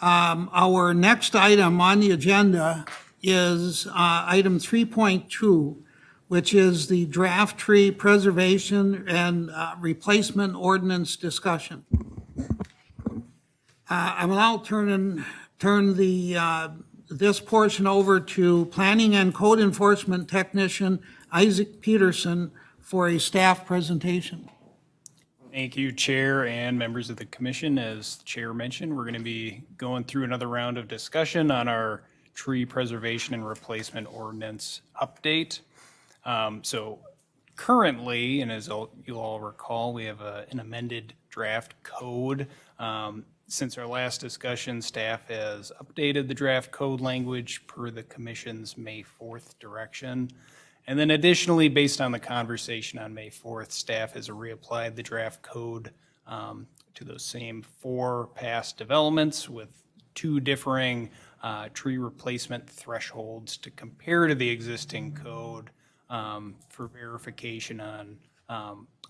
Our next item on the agenda is item 3.2, which is the draft tree preservation and replacement ordinance discussion. I will now turn this portion over to Planning and Code Enforcement Technician Isaac Peterson for a staff presentation. Thank you, Chair and members of the commission. As the Chair mentioned, we're going to be going through another round of discussion on our tree preservation and replacement ordinance update. So currently, and as you'll all recall, we have an amended draft code. Since our last discussion, staff has updated the draft code language per the commission's May 4th direction. And then additionally, based on the conversation on May 4th, staff has reapplied the draft code to those same 4 past developments with 2 differing tree replacement thresholds to compare to the existing code for verification on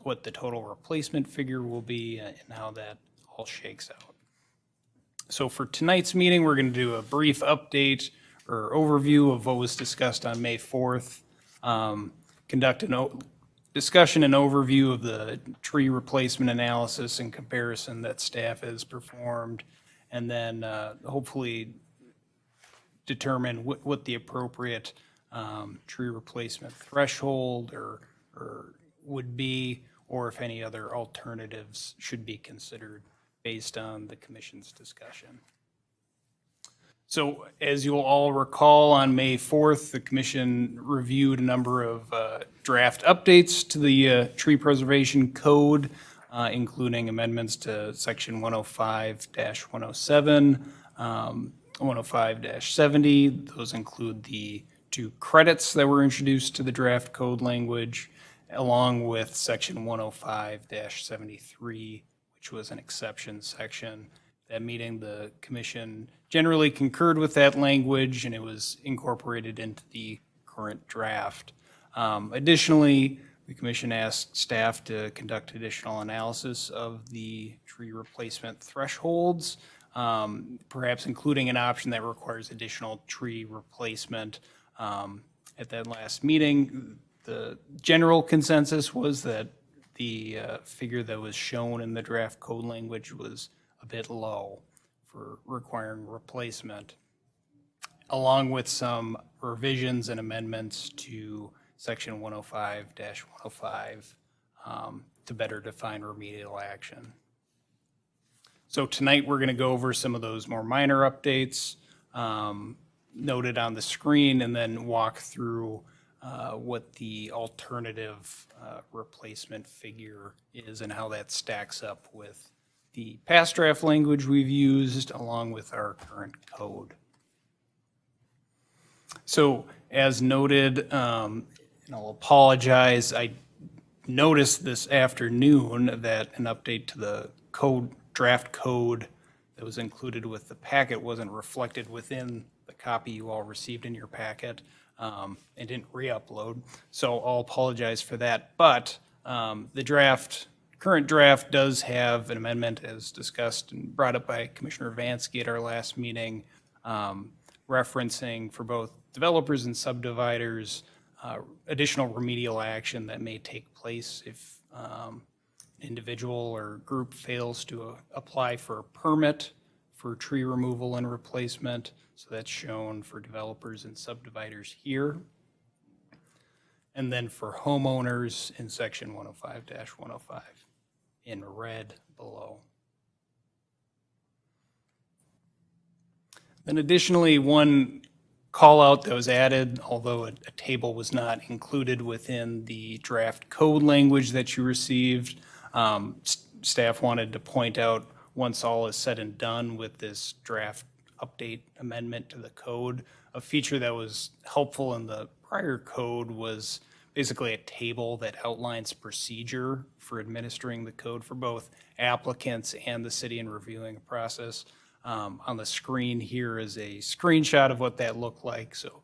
what the total replacement figure will be and how that all shakes out. So for tonight's meeting, we're going to do a brief update or overview of what was discussed on May 4th. Conduct a discussion and overview of the tree replacement analysis and comparison that staff has performed, and then hopefully determine what the appropriate tree replacement threshold or would be, or if any other alternatives should be considered based on the commission's discussion. So as you'll all recall, on May 4th, the commission reviewed a number of draft updates to the tree preservation code, including amendments to section 105-107, 105-70. Those include the 2 credits that were introduced to the draft code language, along with section 105-73, which was an exception section. That meeting, the commission generally concurred with that language, and it was incorporated into the current draft. Additionally, the commission asked staff to conduct additional analysis of the tree replacement thresholds, perhaps including an option that requires additional tree replacement. At that last meeting, the general consensus was that the figure that was shown in the draft code language was a bit low for requiring replacement, along with some revisions and amendments to section 105-105 to better define remedial action. So tonight, we're going to go over some of those more minor updates noted on the screen, and then walk through what the alternative replacement figure is and how that stacks up with the past draft language we've used along with our current code. So as noted, and I'll apologize, I noticed this afternoon that an update to the draft code that was included with the packet wasn't reflected within the copy you all received in your packet, and didn't re-upload. So I'll apologize for that. But the current draft does have an amendment, as discussed and brought up by Commissioner Vansky at our last meeting, referencing for both developers and subdividers additional remedial action that may take place if individual or group fails to apply for a permit for tree removal and replacement. So that's shown for developers and subdividers here. And then for homeowners in section 105-105 in red below. Then additionally, one call out that was added, although a table was not included within the draft code language that you received, staff wanted to point out, once all is said and done with this draft update amendment to the code, a feature that was helpful in the prior code was basically a table that outlines procedure for administering the code for both applicants and the city in reviewing a process. On the screen here is a screenshot of what that looked like. So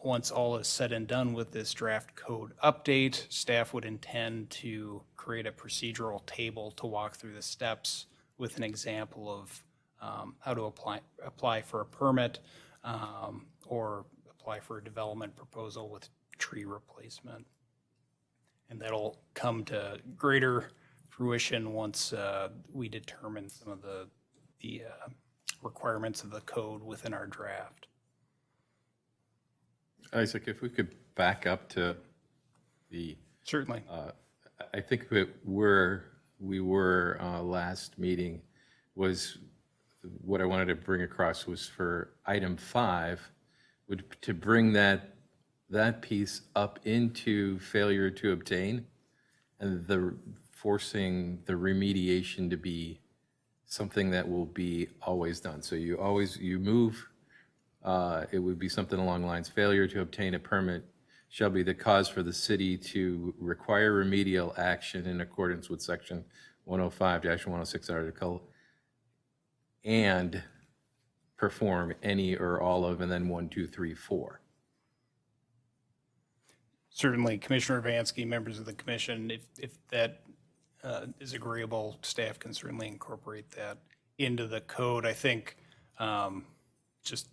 once all is said and done with this draft code update, staff would intend to create a procedural table to walk through the steps with an example of how to apply for a permit or apply for a development proposal with tree replacement. And that'll come to greater fruition once we determine some of the requirements of the code within our draft. Isaac, if we could back up to the, Certainly. I think where we were last meeting was, what I wanted to bring across was for item 5, to bring that piece up into failure to obtain, and forcing the remediation to be something that will be always done. So you move, it would be something along the lines, failure to obtain a permit shall be the cause for the city to require remedial action in accordance with section 105-106 article and perform any or all of, and then 1, 2, 3, 4. Certainly, Commissioner Vansky, members of the commission, if that is agreeable, staff can certainly incorporate that into the code. I think just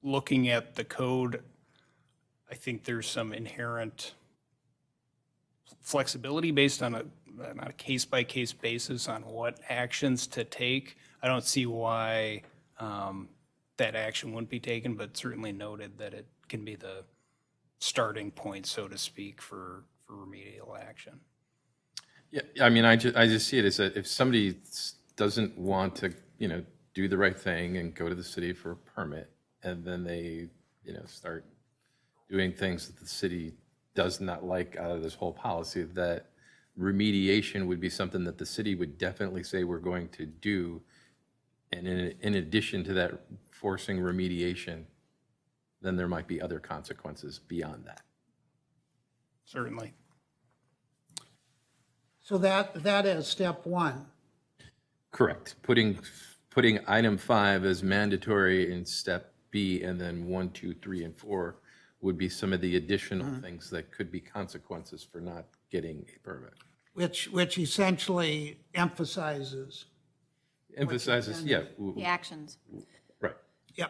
looking at the code, I think there's some inherent flexibility based on a case-by-case basis on what actions to take. I don't see why that action wouldn't be taken, but certainly noted that it can be the starting point, so to speak, for remedial action. Yeah, I mean, I just see it as if somebody doesn't want to, do the right thing and go to the city for a permit, and then they, start doing things that the city does not like out of this whole policy, that remediation would be something that the city would definitely say we're going to do. And in addition to that, forcing remediation, then there might be other consequences beyond that. Certainly. So that is step 1. Correct. Putting item 5 as mandatory in step B, and then 1, 2, 3, and 4 would be some of the additional things that could be consequences for not getting a permit. Which essentially emphasizes. Yeah, The actions. right.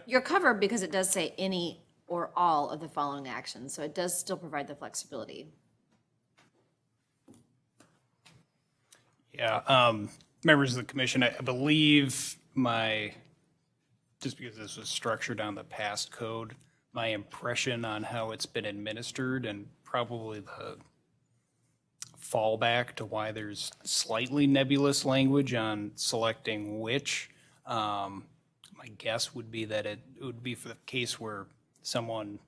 You're covered because it does say any or all of the following actions, so it does still provide the flexibility. Yeah, members of the commission, I believe just because this was structured on the past code, my impression on how it's been administered and probably the fallback to why there's slightly nebulous language on selecting which, my guess would be that it would be for the case where someone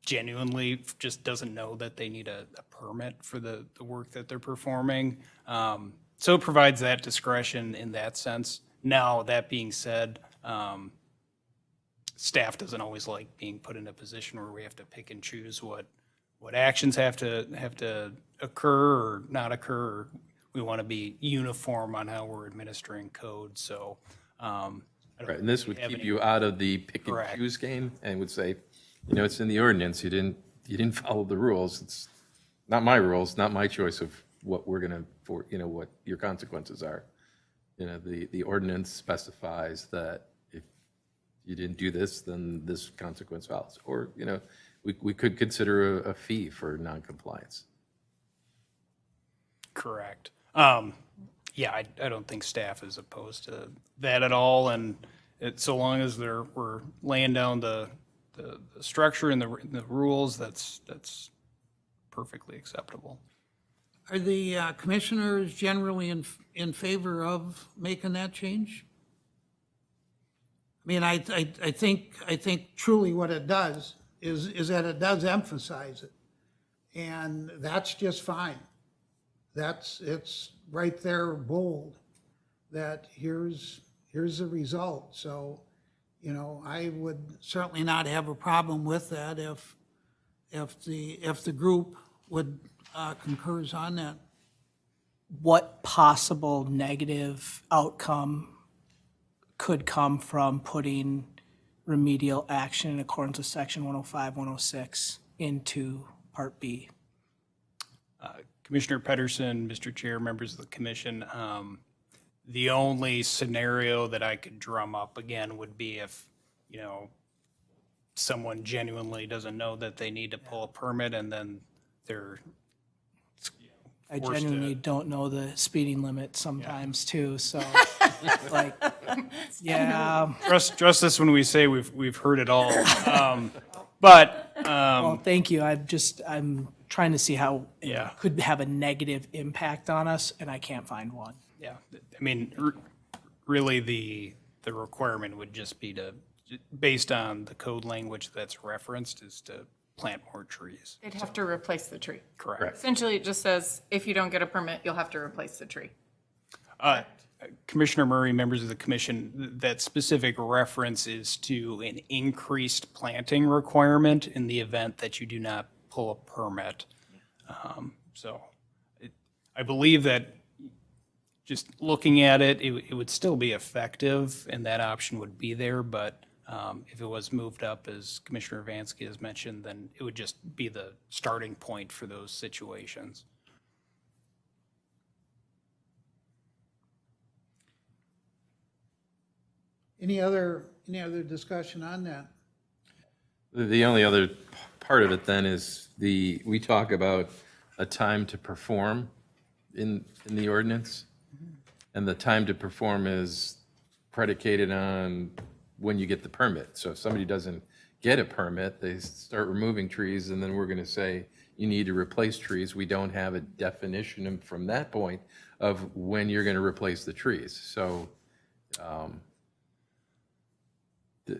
genuinely just doesn't know that they need a permit for the work that they're performing. So it provides that discretion in that sense. Now, that being said, staff doesn't always like being put in a position where we have to pick and choose what actions have to occur or not occur, or we want to be uniform on how we're administering code, so. I don't Right, and this would have keep any- you out of the pick and Correct. choose game and would say, it's in the ordinance, you didn't follow the rules. It's not my rules, not my choice of what we're gonna, what your consequences are. The ordinance specifies that if you didn't do this, then this consequence follows. Or, we could consider a fee for noncompliance. Correct. Yeah, I don't think staff is opposed to that at all, and so long as we're laying down the structure and the rules, that's perfectly acceptable. Are the commissioners generally in favor of making that change? I mean, I think truly what it does is that it does emphasize it. And that's just fine. It's right there bold, that here's the result. So, I would certainly not have a problem with that if the group would concurs on that. What possible negative outcome could come from putting remedial action in accordance with section 105, 106 into Part B? Commissioner Pedersen, Mr. Chair, members of the commission, the only scenario that I could drum up again would be if, someone genuinely doesn't know that they need to pull a permit and then they're I forced to- genuinely don't know the speeding limit sometimes too, so, like, yeah. Trust us when we say we've heard it all. But, Well, thank you. I'm trying to see how Yeah. it could have a negative impact on us, and I can't find one. yeah, I mean, really, the requirement would just be based on the code language that's referenced, is to plant more trees. They'd have to replace the tree. Correct. Essentially, it just says, if you don't get a permit, you'll have to replace the tree. Commissioner Murray, members of the commission, that specific reference is to an increased planting requirement in the event that you do not pull a permit. So I believe that just looking at it, it would still be effective and that option would be there, but if it was moved up, as Commissioner Vansky has mentioned, then it would just be the starting point for those situations. Any other discussion on that? The only other part of it then is we talk about a time to perform in the ordinance. And the time to perform is predicated on when you get the permit. So if somebody doesn't get a permit, they start removing trees, and then we're gonna say, you need to replace trees. We don't have a definition from that point of when you're gonna replace the trees. So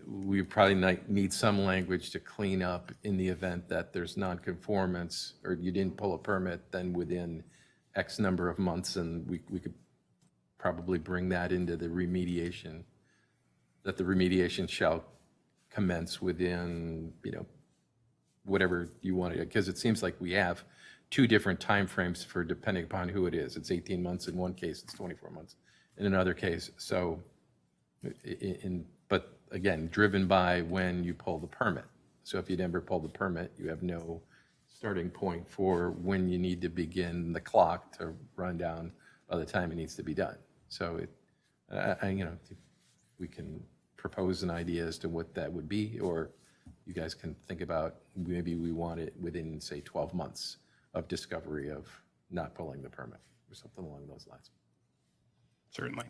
we probably need some language to clean up in the event that there's nonconformance or you didn't pull a permit, then within X number of months, and we could probably bring that into the remediation, that the remediation shall commence within, whatever you want to, because it seems like we have two different timeframes for depending upon who it is. It's 18 months in one case, it's 24 months in another case. So, but again, driven by when you pull the permit. So if you never pull the permit, you have no starting point for when you need to begin the clock to run down by the time it needs to be done. So we can propose an idea as to what that would be, or you guys can think about, maybe we want it within, say, 12 months of discovery of not pulling the permit, or something along those lines. Certainly.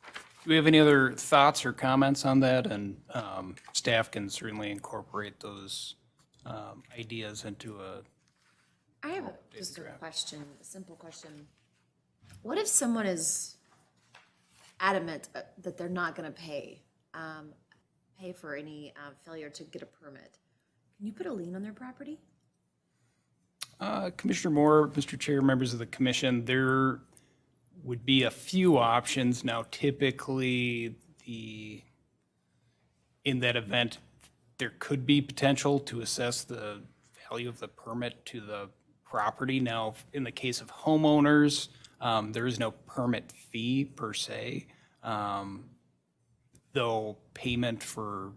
Do we have any other thoughts or comments on that? And staff can certainly incorporate those ideas into a, I have just a question, a simple question. What if someone is adamant that they're not going to pay for any failure to get a permit? Can you put a lien on their property? Commissioner Moore, Mr. Chair, members of the commission, there would be a few options. Now, typically, in that event, there could be potential to assess the value of the permit to the property. Now, in the case of homeowners, there is no permit fee per se, though payment for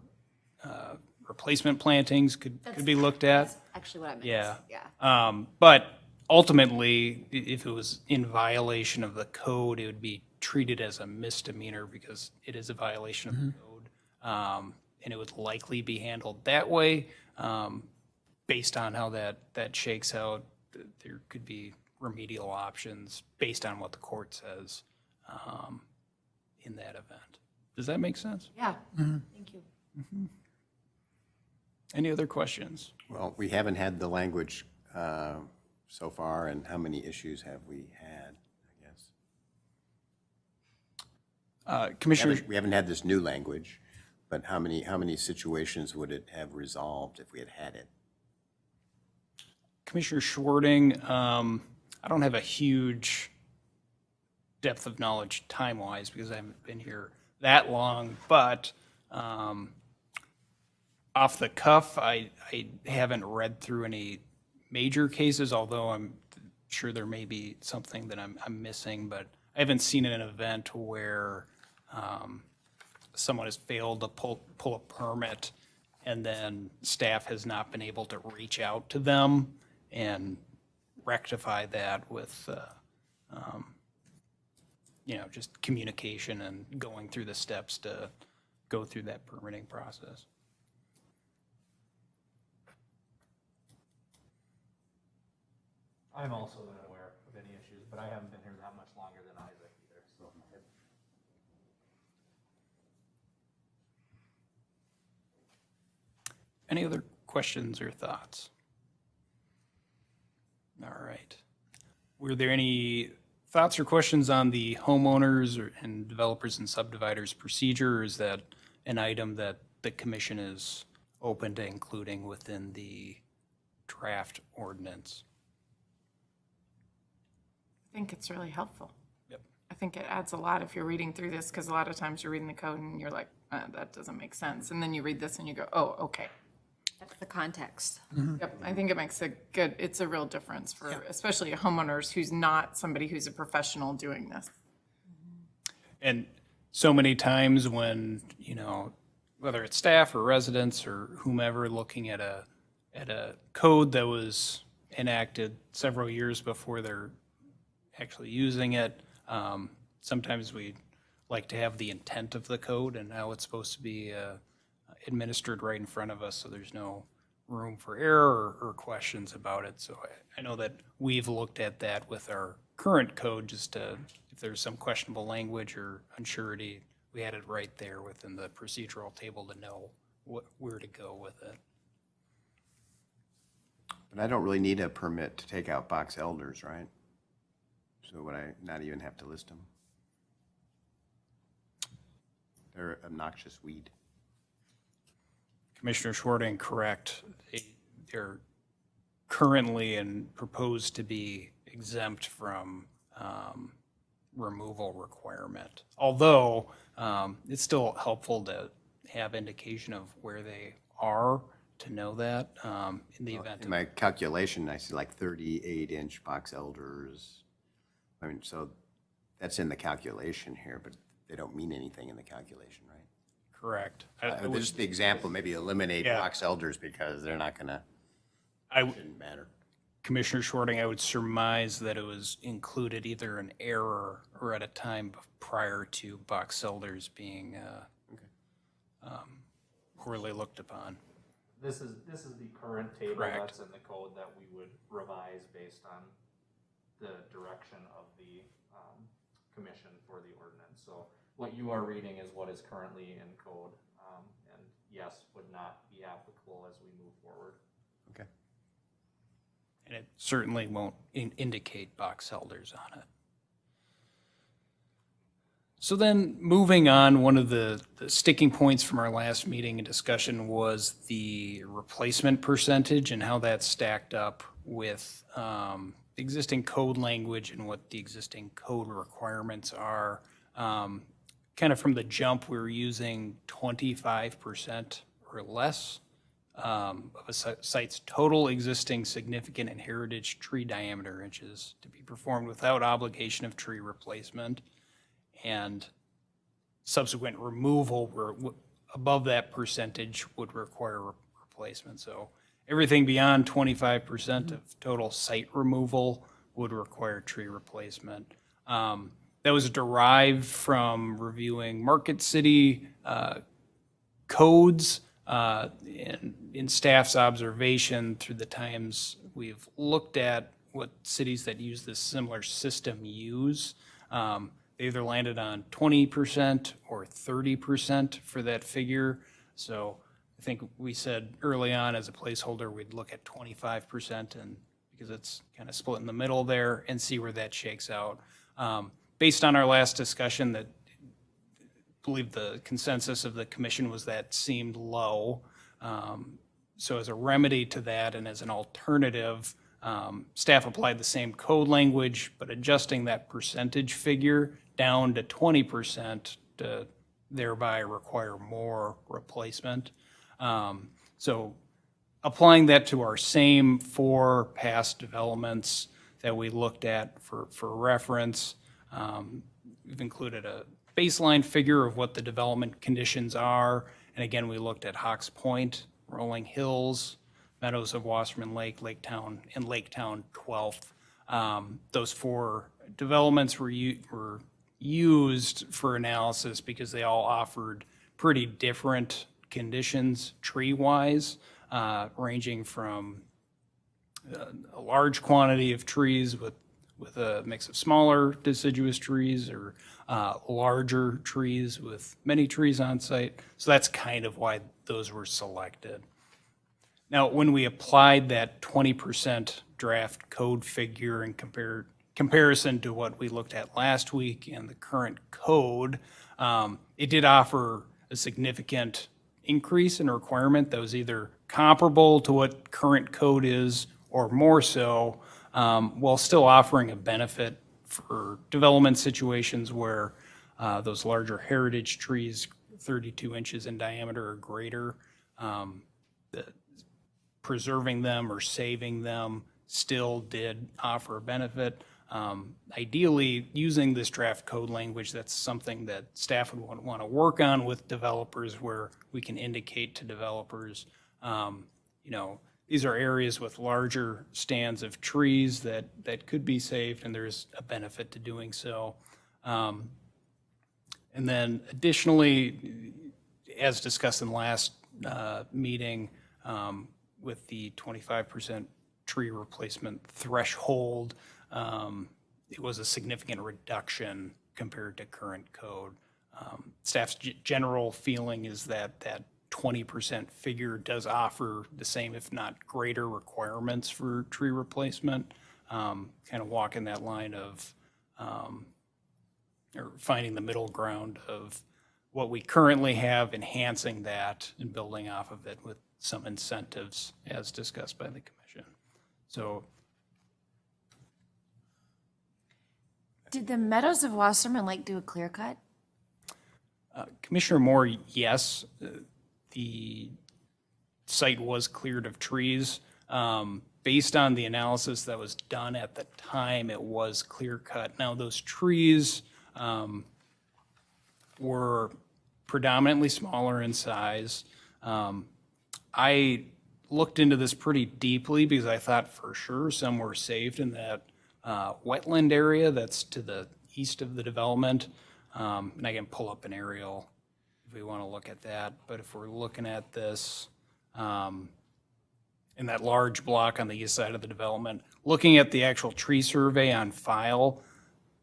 replacement plantings could be looked at. That's actually what I meant. Yeah. Yeah. But ultimately, if it was in violation of the code, it would be treated as a misdemeanor because it is a violation of the code. And it would likely be handled that way. Based on how that shakes out, there could be remedial options based on what the court says in that event. Does that make sense? Yeah, thank you. Any other questions? Well, we haven't had the language so far, and how many issues have we had, I guess? Commissioner, We haven't had this new language, but how many situations would it have resolved if we had had it? Commissioner Schwarting, I don't have a huge depth of knowledge time-wise because I haven't been here that long, but off the cuff, I haven't read through any major cases, although I'm sure there may be something that I'm missing, but I haven't seen an event where someone has failed to pull a permit and then staff has not been able to reach out to them and rectify that with, just communication and going through the steps to go through that permitting process. I'm also not aware of any issues, but I haven't been here that much longer than Isaac either, so. Any other questions or thoughts? All right. Were there any thoughts or questions on the homeowners and developers and subdividers procedure? Or is that an item that the commission is open to including within the draft ordinance? I think it's really helpful. Yep. I think it adds a lot if you're reading through this, because a lot of times you're reading the code and you're like, that doesn't make sense. And then you read this and you go, oh, okay. That's the context. Yep, I think it makes it's a real difference for, especially homeowners who's not somebody who's a professional doing this. And so many times when, whether it's staff or residents or whomever looking at a code that was enacted several years before they're actually using it, sometimes we like to have the intent of the code and how it's supposed to be administered right in front of us, so there's no room for error or questions about it. So I know that we've looked at that with our current code, just to, if there's some questionable language or unsurety, we had it right there within the procedural table to know where to go with it. But I don't really need a permit to take out box elders, right? So would I not even have to list them? They're obnoxious weed. Commissioner Schwarting, correct. They're currently and proposed to be exempt from removal requirement. Although it's still helpful to have indication of where they are to know that in the event. In my calculation, I see like 38-inch box elders. I mean, so that's in the calculation here, but they don't mean anything in the calculation, right? Correct. Just the example, maybe eliminate Yeah. box elders because they're not gonna, I, shouldn't matter. Commissioner Schwarting, I would surmise that it was included either in error or at a time prior to box elders being poorly looked upon. This is the current table Correct. that's in the code that we would revise based on the direction of the commission for the ordinance. So what you are reading is what is currently in code, and yes, would not be applicable as we move forward. Okay. And it certainly won't indicate box elders on it. So then, moving on, one of the sticking points from our last meeting and discussion was the replacement percentage and how that stacked up with existing code language and what the existing code requirements are. Kind of from the jump, we were using 25% or less of a site's total existing significant and heritage tree diameter inches to be performed without obligation of tree replacement, and subsequent removal above that percentage would require replacement. So everything beyond 25% of total site removal would require tree replacement. That was derived from reviewing Market City codes in staff's observation through the times we've looked at what cities that use this similar system use. They either landed on 20% or 30% for that figure. So I think we said early on as a placeholder, we'd look at 25%, and because it's kind of split in the middle there, and see where that shakes out. Based on our last discussion, that I believe the consensus of the commission was that seemed low. So as a remedy to that and as an alternative, staff applied the same code language, but adjusting that percentage figure down to 20% to thereby require more replacement. So applying that to our same 4 past developments that we looked at for reference, we've included a baseline figure of what the development conditions are. And again, we looked at Hawks Point, Rolling Hills, Meadows of Wasserman Lake, Laketown, and Laketown 12th. Those 4 developments were used for analysis because they all offered pretty different conditions tree-wise, ranging from a large quantity of trees with a mix of smaller deciduous trees or larger trees with many trees on site. So that's kind of why those were selected. Now, when we applied that 20% draft code figure in comparison to what we looked at last week and the current code, it did offer a significant increase in a requirement that was either comparable to what current code is or more so, while still offering a benefit for development situations where those larger heritage trees, 32 inches in diameter or greater, preserving them or saving them still did offer a benefit. Ideally, using this draft code language, that's something that staff would want to work on with developers, where we can indicate to developers, these are areas with larger stands of trees that could be saved, and there's a benefit to doing so. And then additionally, as discussed in the last meeting, with the 25% tree replacement threshold, it was a significant reduction compared to current code. Staff's general feeling is that that 20% figure does offer the same, if not greater, requirements for tree replacement, kind of walking that line of, or finding the middle ground of what we currently have, enhancing that and building off of it with some incentives as discussed by the commission. So Did the Meadows of Wasserman Lake do a clear cut? Commissioner Moore, yes, the site was cleared of trees. Based on the analysis that was done at the time, it was clear cut. Now, those trees were predominantly smaller in size. I looked into this pretty deeply because I thought for sure some were saved in that wetland area that's to the east of the development. And I can pull up an aerial if we want to look at that. But if we're looking at this in that large block on the east side of the development, looking at the actual tree survey on file,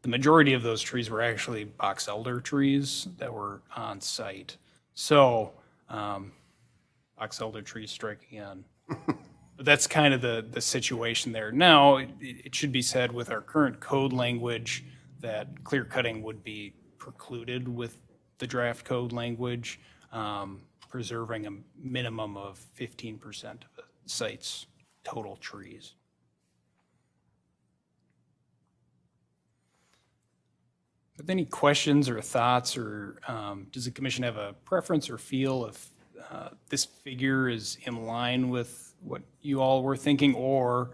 the majority of those trees were actually box elder trees that were on site. So box elder trees strike again. But that's kind of the situation there. Now, it should be said with our current code language that clear cutting would be precluded with the draft code language, preserving a minimum of 15% of the site's total trees. With any questions or thoughts, or does the commission have a preference or feel if this figure is in line with what you all were thinking, or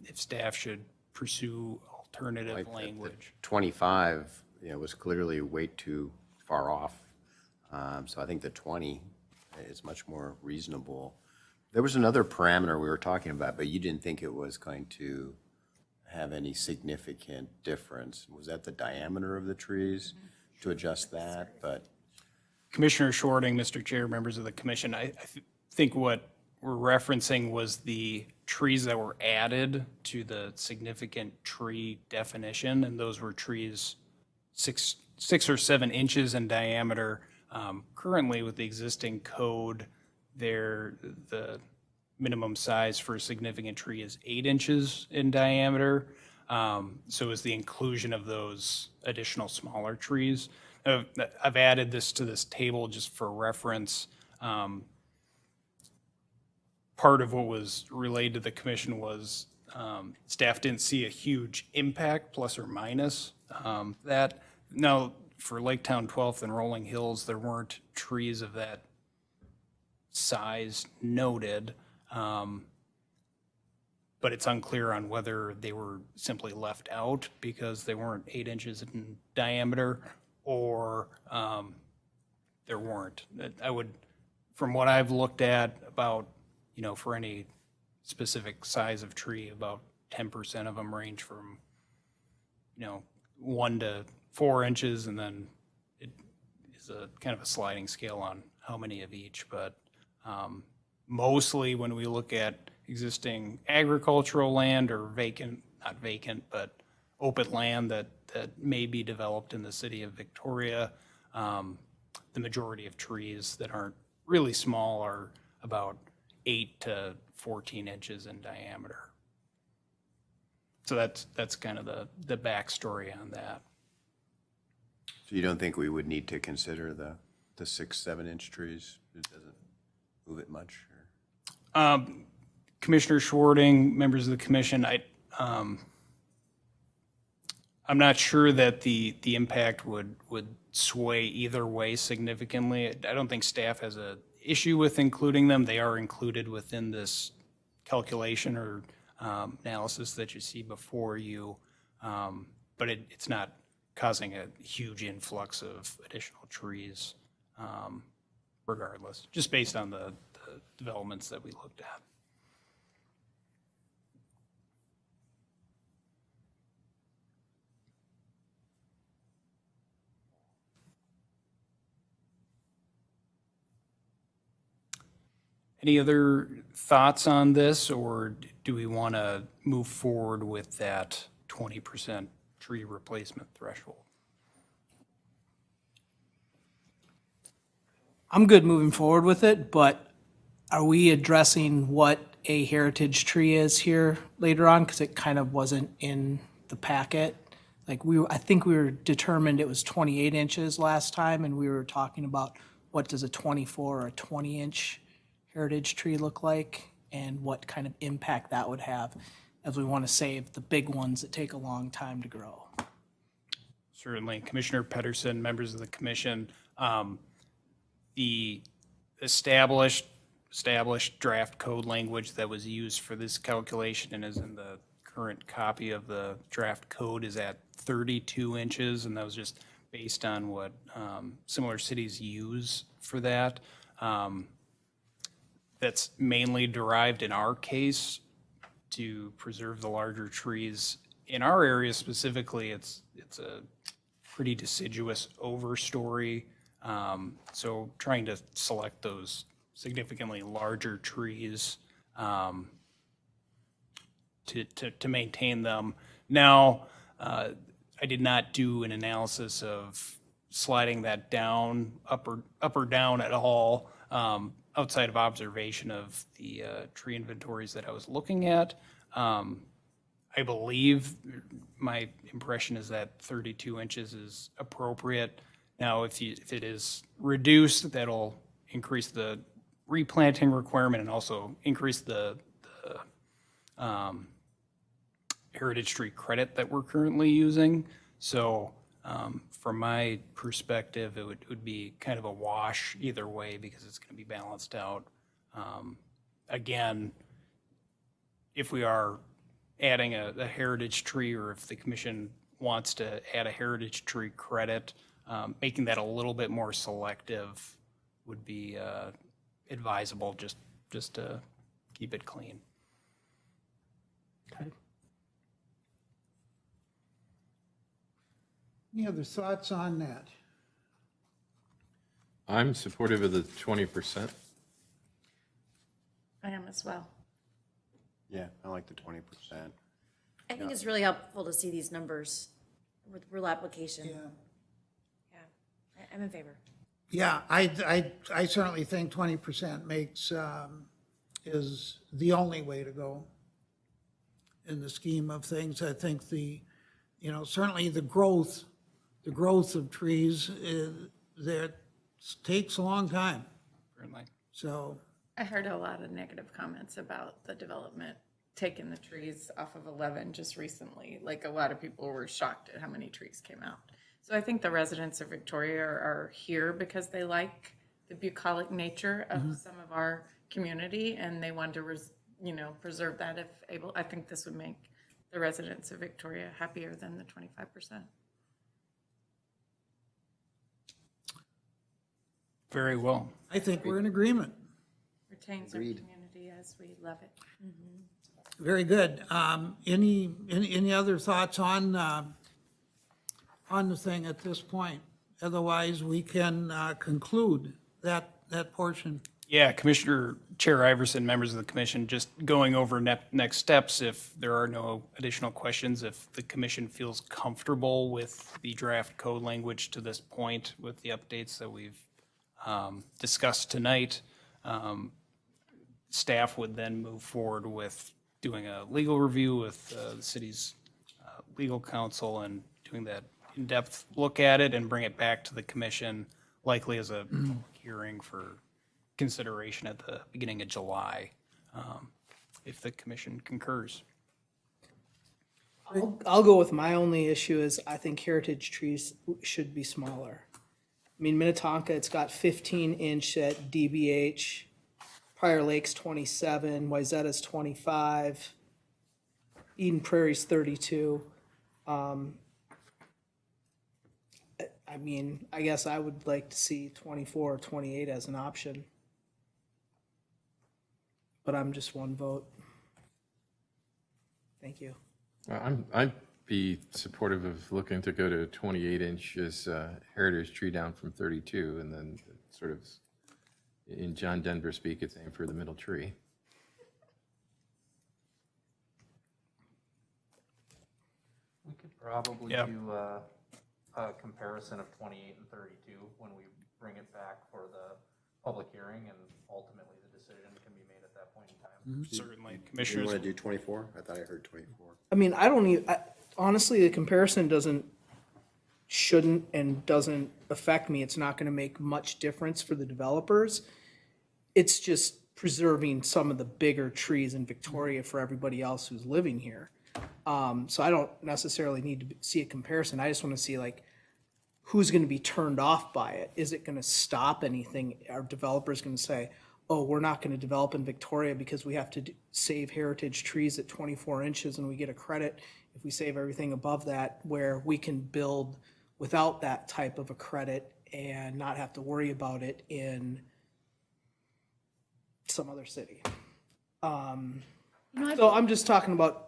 if staff should pursue alternative Like, the language. 25, was clearly way too far off. So I think the 20 is much more reasonable. There was another parameter we were talking about, but you didn't think it was going to have any significant difference. Was that the diameter of the trees to adjust that? But Commissioner Shorting, Mr. Chair, members of the commission, I think what we're referencing was the trees that were added to the significant tree definition, and those were trees 6 or 7 inches in diameter. Currently, with the existing code, the minimum size for a significant tree is 8 inches in diameter. So is the inclusion of those additional smaller trees. I've added this to this table just for reference. Part of what was relayed to the commission was staff didn't see a huge impact, plus or minus that. Now, for Lake Town 12th and Rolling Hills, there weren't trees of that size noted, but it's unclear on whether they were simply left out because they weren't 8 inches in diameter, or there weren't. I would, from what I've looked at, about, for any specific size of tree, about 10% of them range from, 1 to 4 inches, and then it is a kind of a sliding scale on how many of each. But mostly when we look at existing agricultural land or not vacant, but open land that may be developed in the city of Victoria, the majority of trees that aren't really small are about 8 to 14 inches in diameter. So that's kind of the backstory on that. so you don't think we would need to consider the 6-7 inch trees? It doesn't move it much? Or? Commissioner Schwarting, members of the commission, I'm not sure that the impact would sway either way significantly. I don't think staff has a issue with including them. They are included within this calculation or analysis that you see before you, but it's not causing a huge influx of additional trees regardless, just based on the developments that we looked at. Any other thoughts on this, or do we want to move forward with that 20% tree replacement threshold? I'm good moving forward with it, but are we addressing what a heritage tree is here later on? Because it kind of wasn't in the packet. Like I think we were determined it was 28 inches last time, and we were talking about what does a 24 or a 20-inch heritage tree look like, and what kind of impact that would have, as we want to save the big ones that take a long time to grow. Certainly. Commissioner Pedersen, members of the commission, the established draft code language that was used for this calculation and is in the current copy of the draft code is at 32 inches, and that was just based on what similar cities use for that. That's mainly derived in our case to preserve the larger trees. In our area specifically, it's a pretty deciduous overstory. So trying to select those significantly larger trees to maintain them. Now, I did not do an analysis of sliding that down, up or down at all, outside of observation of the tree inventories that I was looking at. I believe my impression is that 32 inches is appropriate. Now, if it is reduced, that'll increase the replanting requirement and also increase the heritage tree credit that we're currently using. So From my perspective, it would be kind of a wash either way because it's going to be balanced out. Again, if we are adding a heritage tree, or if the commission wants to add a heritage tree credit, making that a little bit more selective would be advisable, just to keep it clean. Any other thoughts on that? I'm supportive of the 20%. I am as well. Yeah, I like the 20%. I think it's really helpful to see these numbers with real application. Yeah, I'm in favor. Yeah, I certainly think 20% makes, is the only way to go in the scheme of things. I think certainly the growth of trees, that takes a long time. Certainly. So, I heard a lot of negative comments about the development taking the trees off of 11 just recently. Like, a lot of people were shocked at how many trees came out. So I think the residents of Victoria are here because they like the bucolic nature of some of our community, and they want to, preserve that if able. I think this would make the residents of Victoria happier than the 25%. Very well. I think we're in agreement. Retains our community as we love it. Very good. Any other thoughts on the thing at this point? Otherwise, we can conclude that portion. Yeah, Commissioner Chair Iverson, members of the commission, just going over next steps, if there are no additional questions, if the commission feels comfortable with the draft code language to this point with the updates that we've discussed tonight, staff would then move forward with doing a legal review with the city's legal counsel and doing that in-depth look at it and bring it back to the commission, likely as a public hearing for consideration at the beginning of July, if the commission concurs. I'll go with my only issue is I think heritage trees should be smaller. I mean, Minnetonka, it's got 15-inch at DBH, Prior Lake's 27, Wayzata's 25, Eden Prairie's 32. I mean, I guess I would like to see 24 or 28 as an option. But I'm just one vote. Thank you. I'd be supportive of looking to go to 28 inches heritage tree down from 32, and then sort of, in John Denver speak, it's aim for the middle tree. We could probably Yeah. do a comparison of 28 and 32 when we bring it back for the public hearing, and ultimately the decision can be made at that point in time. Certainly, Do you commissioners. want to do 24? I thought I heard 24. I mean, I don't even, honestly, the comparison shouldn't and doesn't affect me. It's not gonna make much difference for the developers. It's just preserving some of the bigger trees in Victoria for everybody else who's living here. So I don't necessarily need to see a comparison. I just wanna see like, who's gonna be turned off by it? Is it gonna stop anything? Are developers gonna say, oh, we're not gonna develop in Victoria because we have to save heritage trees at 24 inches and we get a credit if we save everything above that, where we can build without that type of a credit and not have to worry about it in some other city. So I'm just talking about,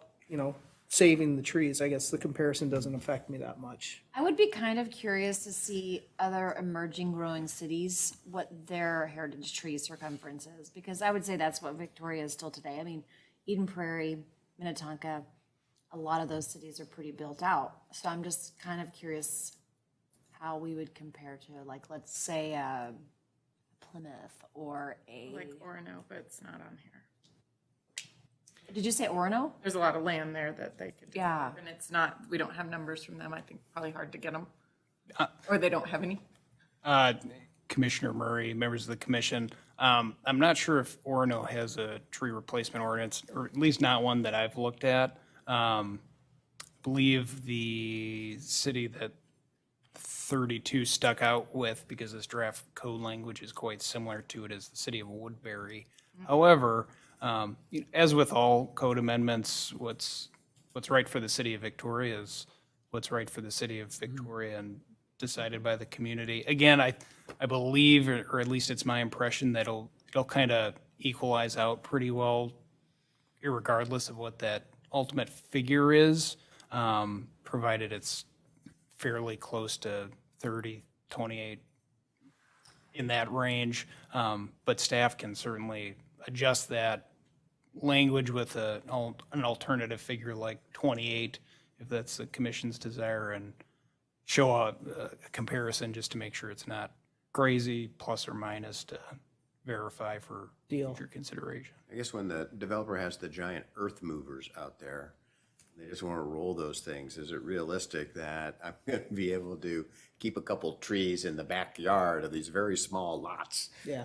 saving the trees. I guess the comparison doesn't affect me that much. I would be kind of curious to see other emerging growing cities, what their heritage tree circumference is, because I would say that's what Victoria is still today. I mean, Eden Prairie, Minnetonka, a lot of those cities are pretty built out. So I'm just kind of curious how we would compare to, like, let's say Plymouth or Like Orono, but it's not on here. Did you say Orono? There's a lot of land there that they could. Yeah. And it's not, we don't have numbers from them. I think probably hard to get them. Or they don't have any. Commissioner Murray, members of the commission, I'm not sure if Orono has a tree replacement ordinance, or at least not one that I've looked at. Believe the city that 32 stuck out with, because this draft code language is quite similar to it, as the city of Woodbury. However, as with all code amendments, what's right for the city of Victoria is what's right for the city of Victoria and decided by the community. Again, I believe, or at least it's my impression, that it'll kind of equalize out pretty well, irregardless of what that ultimate figure is, provided it's fairly close to 30, 28, in that range. But staff can certainly adjust that language with an alternative figure like 28, if that's the commission's desire, and show a comparison just to make sure it's not crazy, plus or minus, to verify for Deal. future consideration. I guess when the developer has the giant earth movers out there, they just want to roll those things. Is it realistic that I'm going to be able to keep a couple trees in the backyard of these very small lots? Yeah.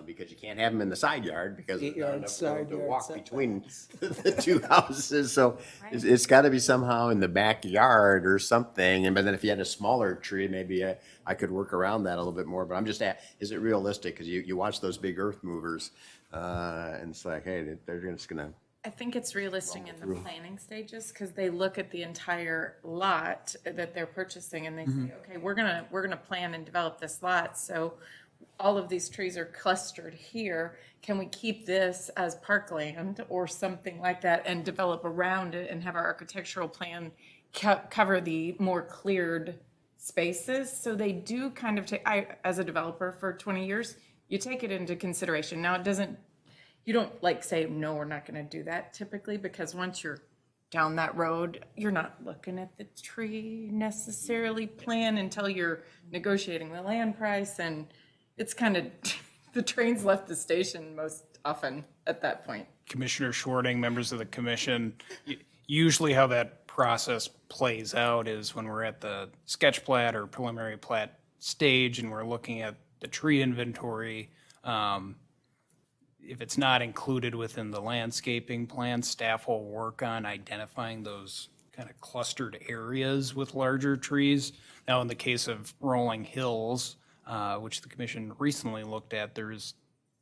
Because you can't have them in the side yard because there's not 8-yard enough side room to yard walk between the two houses. So Right. it's got to be somehow in the backyard or something. And but then if you had a smaller tree, maybe I could work around that a little bit more. But I'm just is it realistic? Because you watch those big earth movers, and it's like, hey, they're just going to. I think it's realistic in the planning stages, because they look at the entire lot that they're purchasing and they say, okay, we're gonna plan and develop this lot, so all of these trees are clustered here. Can we keep this as parkland or something like that and develop around it and have our architectural plan cover the more cleared spaces? So they do kind of take, as a developer for 20 years, you take it into consideration. Now, you don't like say, no, we're not going to do that typically, because once you're down that road, you're not looking at the tree necessarily plan until you're negotiating the land price. And it's kind of, the train's left the station most often at that point. Commissioner Schwarting, members of the commission, usually how that process plays out is when we're at the sketch plat or preliminary plat stage and we're looking at the tree inventory. If it's not included within the landscaping plan, staff will work on identifying those kind of clustered areas with larger trees. Now, in the case of Rolling Hills, which the commission recently looked at, there's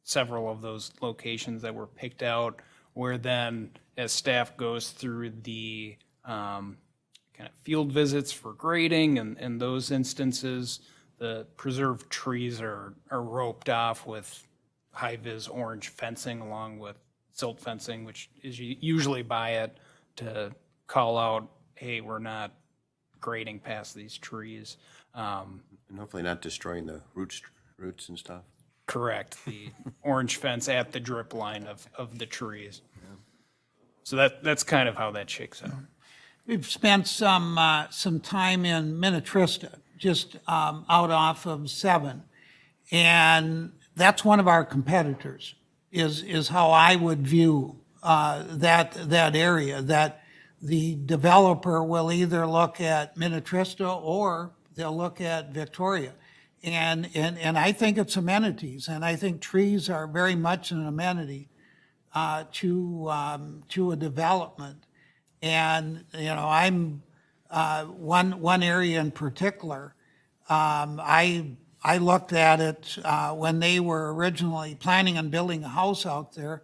several of those locations that were picked out, where then as staff goes through the kind of field visits for grading and those instances, the preserved trees are roped off with high-vis orange fencing along with silt fencing, which is usually by it to call out, hey, we're not grading past these trees. And hopefully not destroying the roots and stuff. Correct, the orange fence at the drip line of the trees. So that's kind of how that shakes out. We've spent some time in Minnetrista, just out off of 7. And that's one of our competitors, is how I would view that area, that the developer will either look at Minnetrista or they'll look at Victoria. And I think it's amenities, and I think trees are very much an amenity to a development. And, you know, I'm, one area in particular, I looked at it when they were originally planning on building a house out there,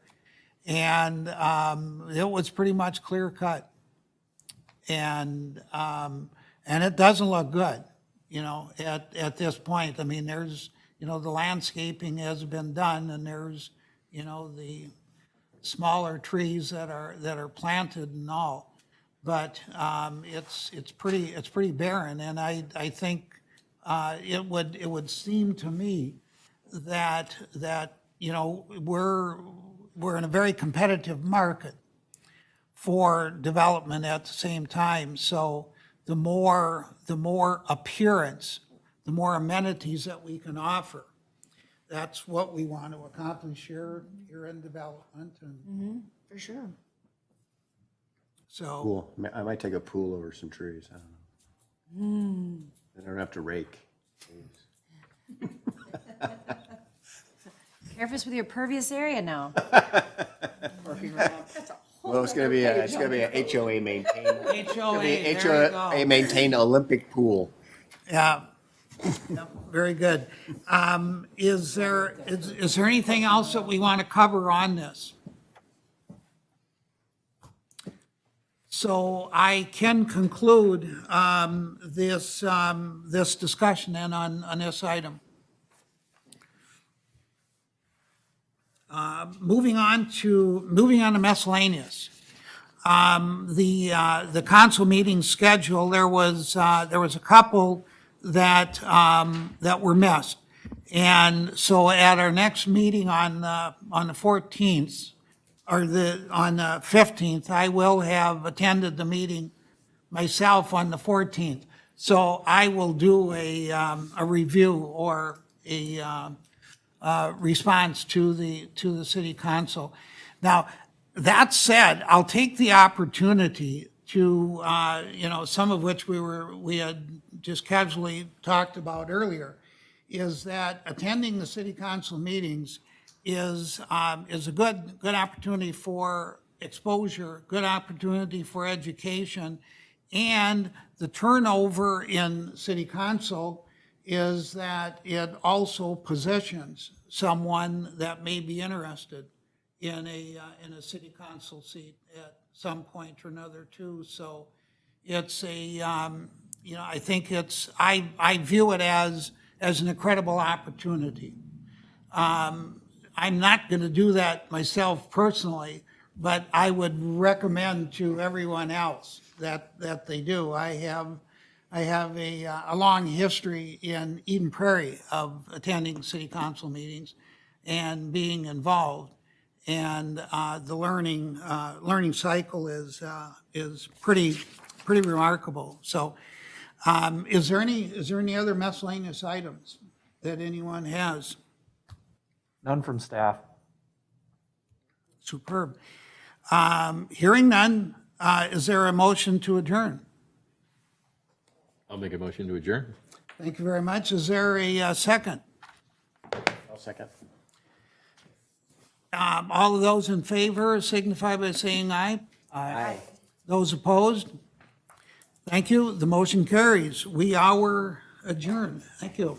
and it was pretty much clear cut. And it doesn't look good, you know, at this point. I mean, there's, you know, the landscaping has been done, and there's, you know, the smaller trees that are planted and all. But it's pretty barren, and I think it would seem to me that you know, we're in a very competitive market for development at the same time. So the more appearance, the more amenities that we can offer, that's what we want to accomplish here in development. And For sure. so, Pool. I might take a pool over some trees. I don't know. Then I don't have to rake. Careful with your pervious area now. Well, it's gonna be a HOA maintained. HOA, there you go. HOA maintained Olympic pool. Yeah. Yep, very good. Is there anything else that we want to cover on this? So I can conclude this discussion then on this item. Moving on to miscellaneous. The council meeting schedule, there was a couple that were missed. And so at our next meeting on the 14th, or on the 15th, I will have attended the meeting myself on the 14th. So I will do a review or a response to the city council. Now, that said, I'll take the opportunity to, some of which we had just casually talked about earlier, is that attending the city council meetings is a good opportunity for exposure, good opportunity for education, and the turnover in city council is that it also positions someone that may be interested in a city council seat at some point or another too. So it's I think I view it as an incredible opportunity. I'm not going to do that myself personally, but I would recommend to everyone else that they do. I have a long history in Eden Prairie of attending city council meetings and being involved. And the learning cycle is pretty remarkable. So is there any other miscellaneous items that anyone has? None from staff. Superb. Hearing none, is there a motion to adjourn? I'll make a motion to adjourn. Thank you very much. Is there a second? I'll second. All of those in favor signify by saying aye. Aye. Those opposed? Thank you. The motion carries. We are adjourned. Thank you.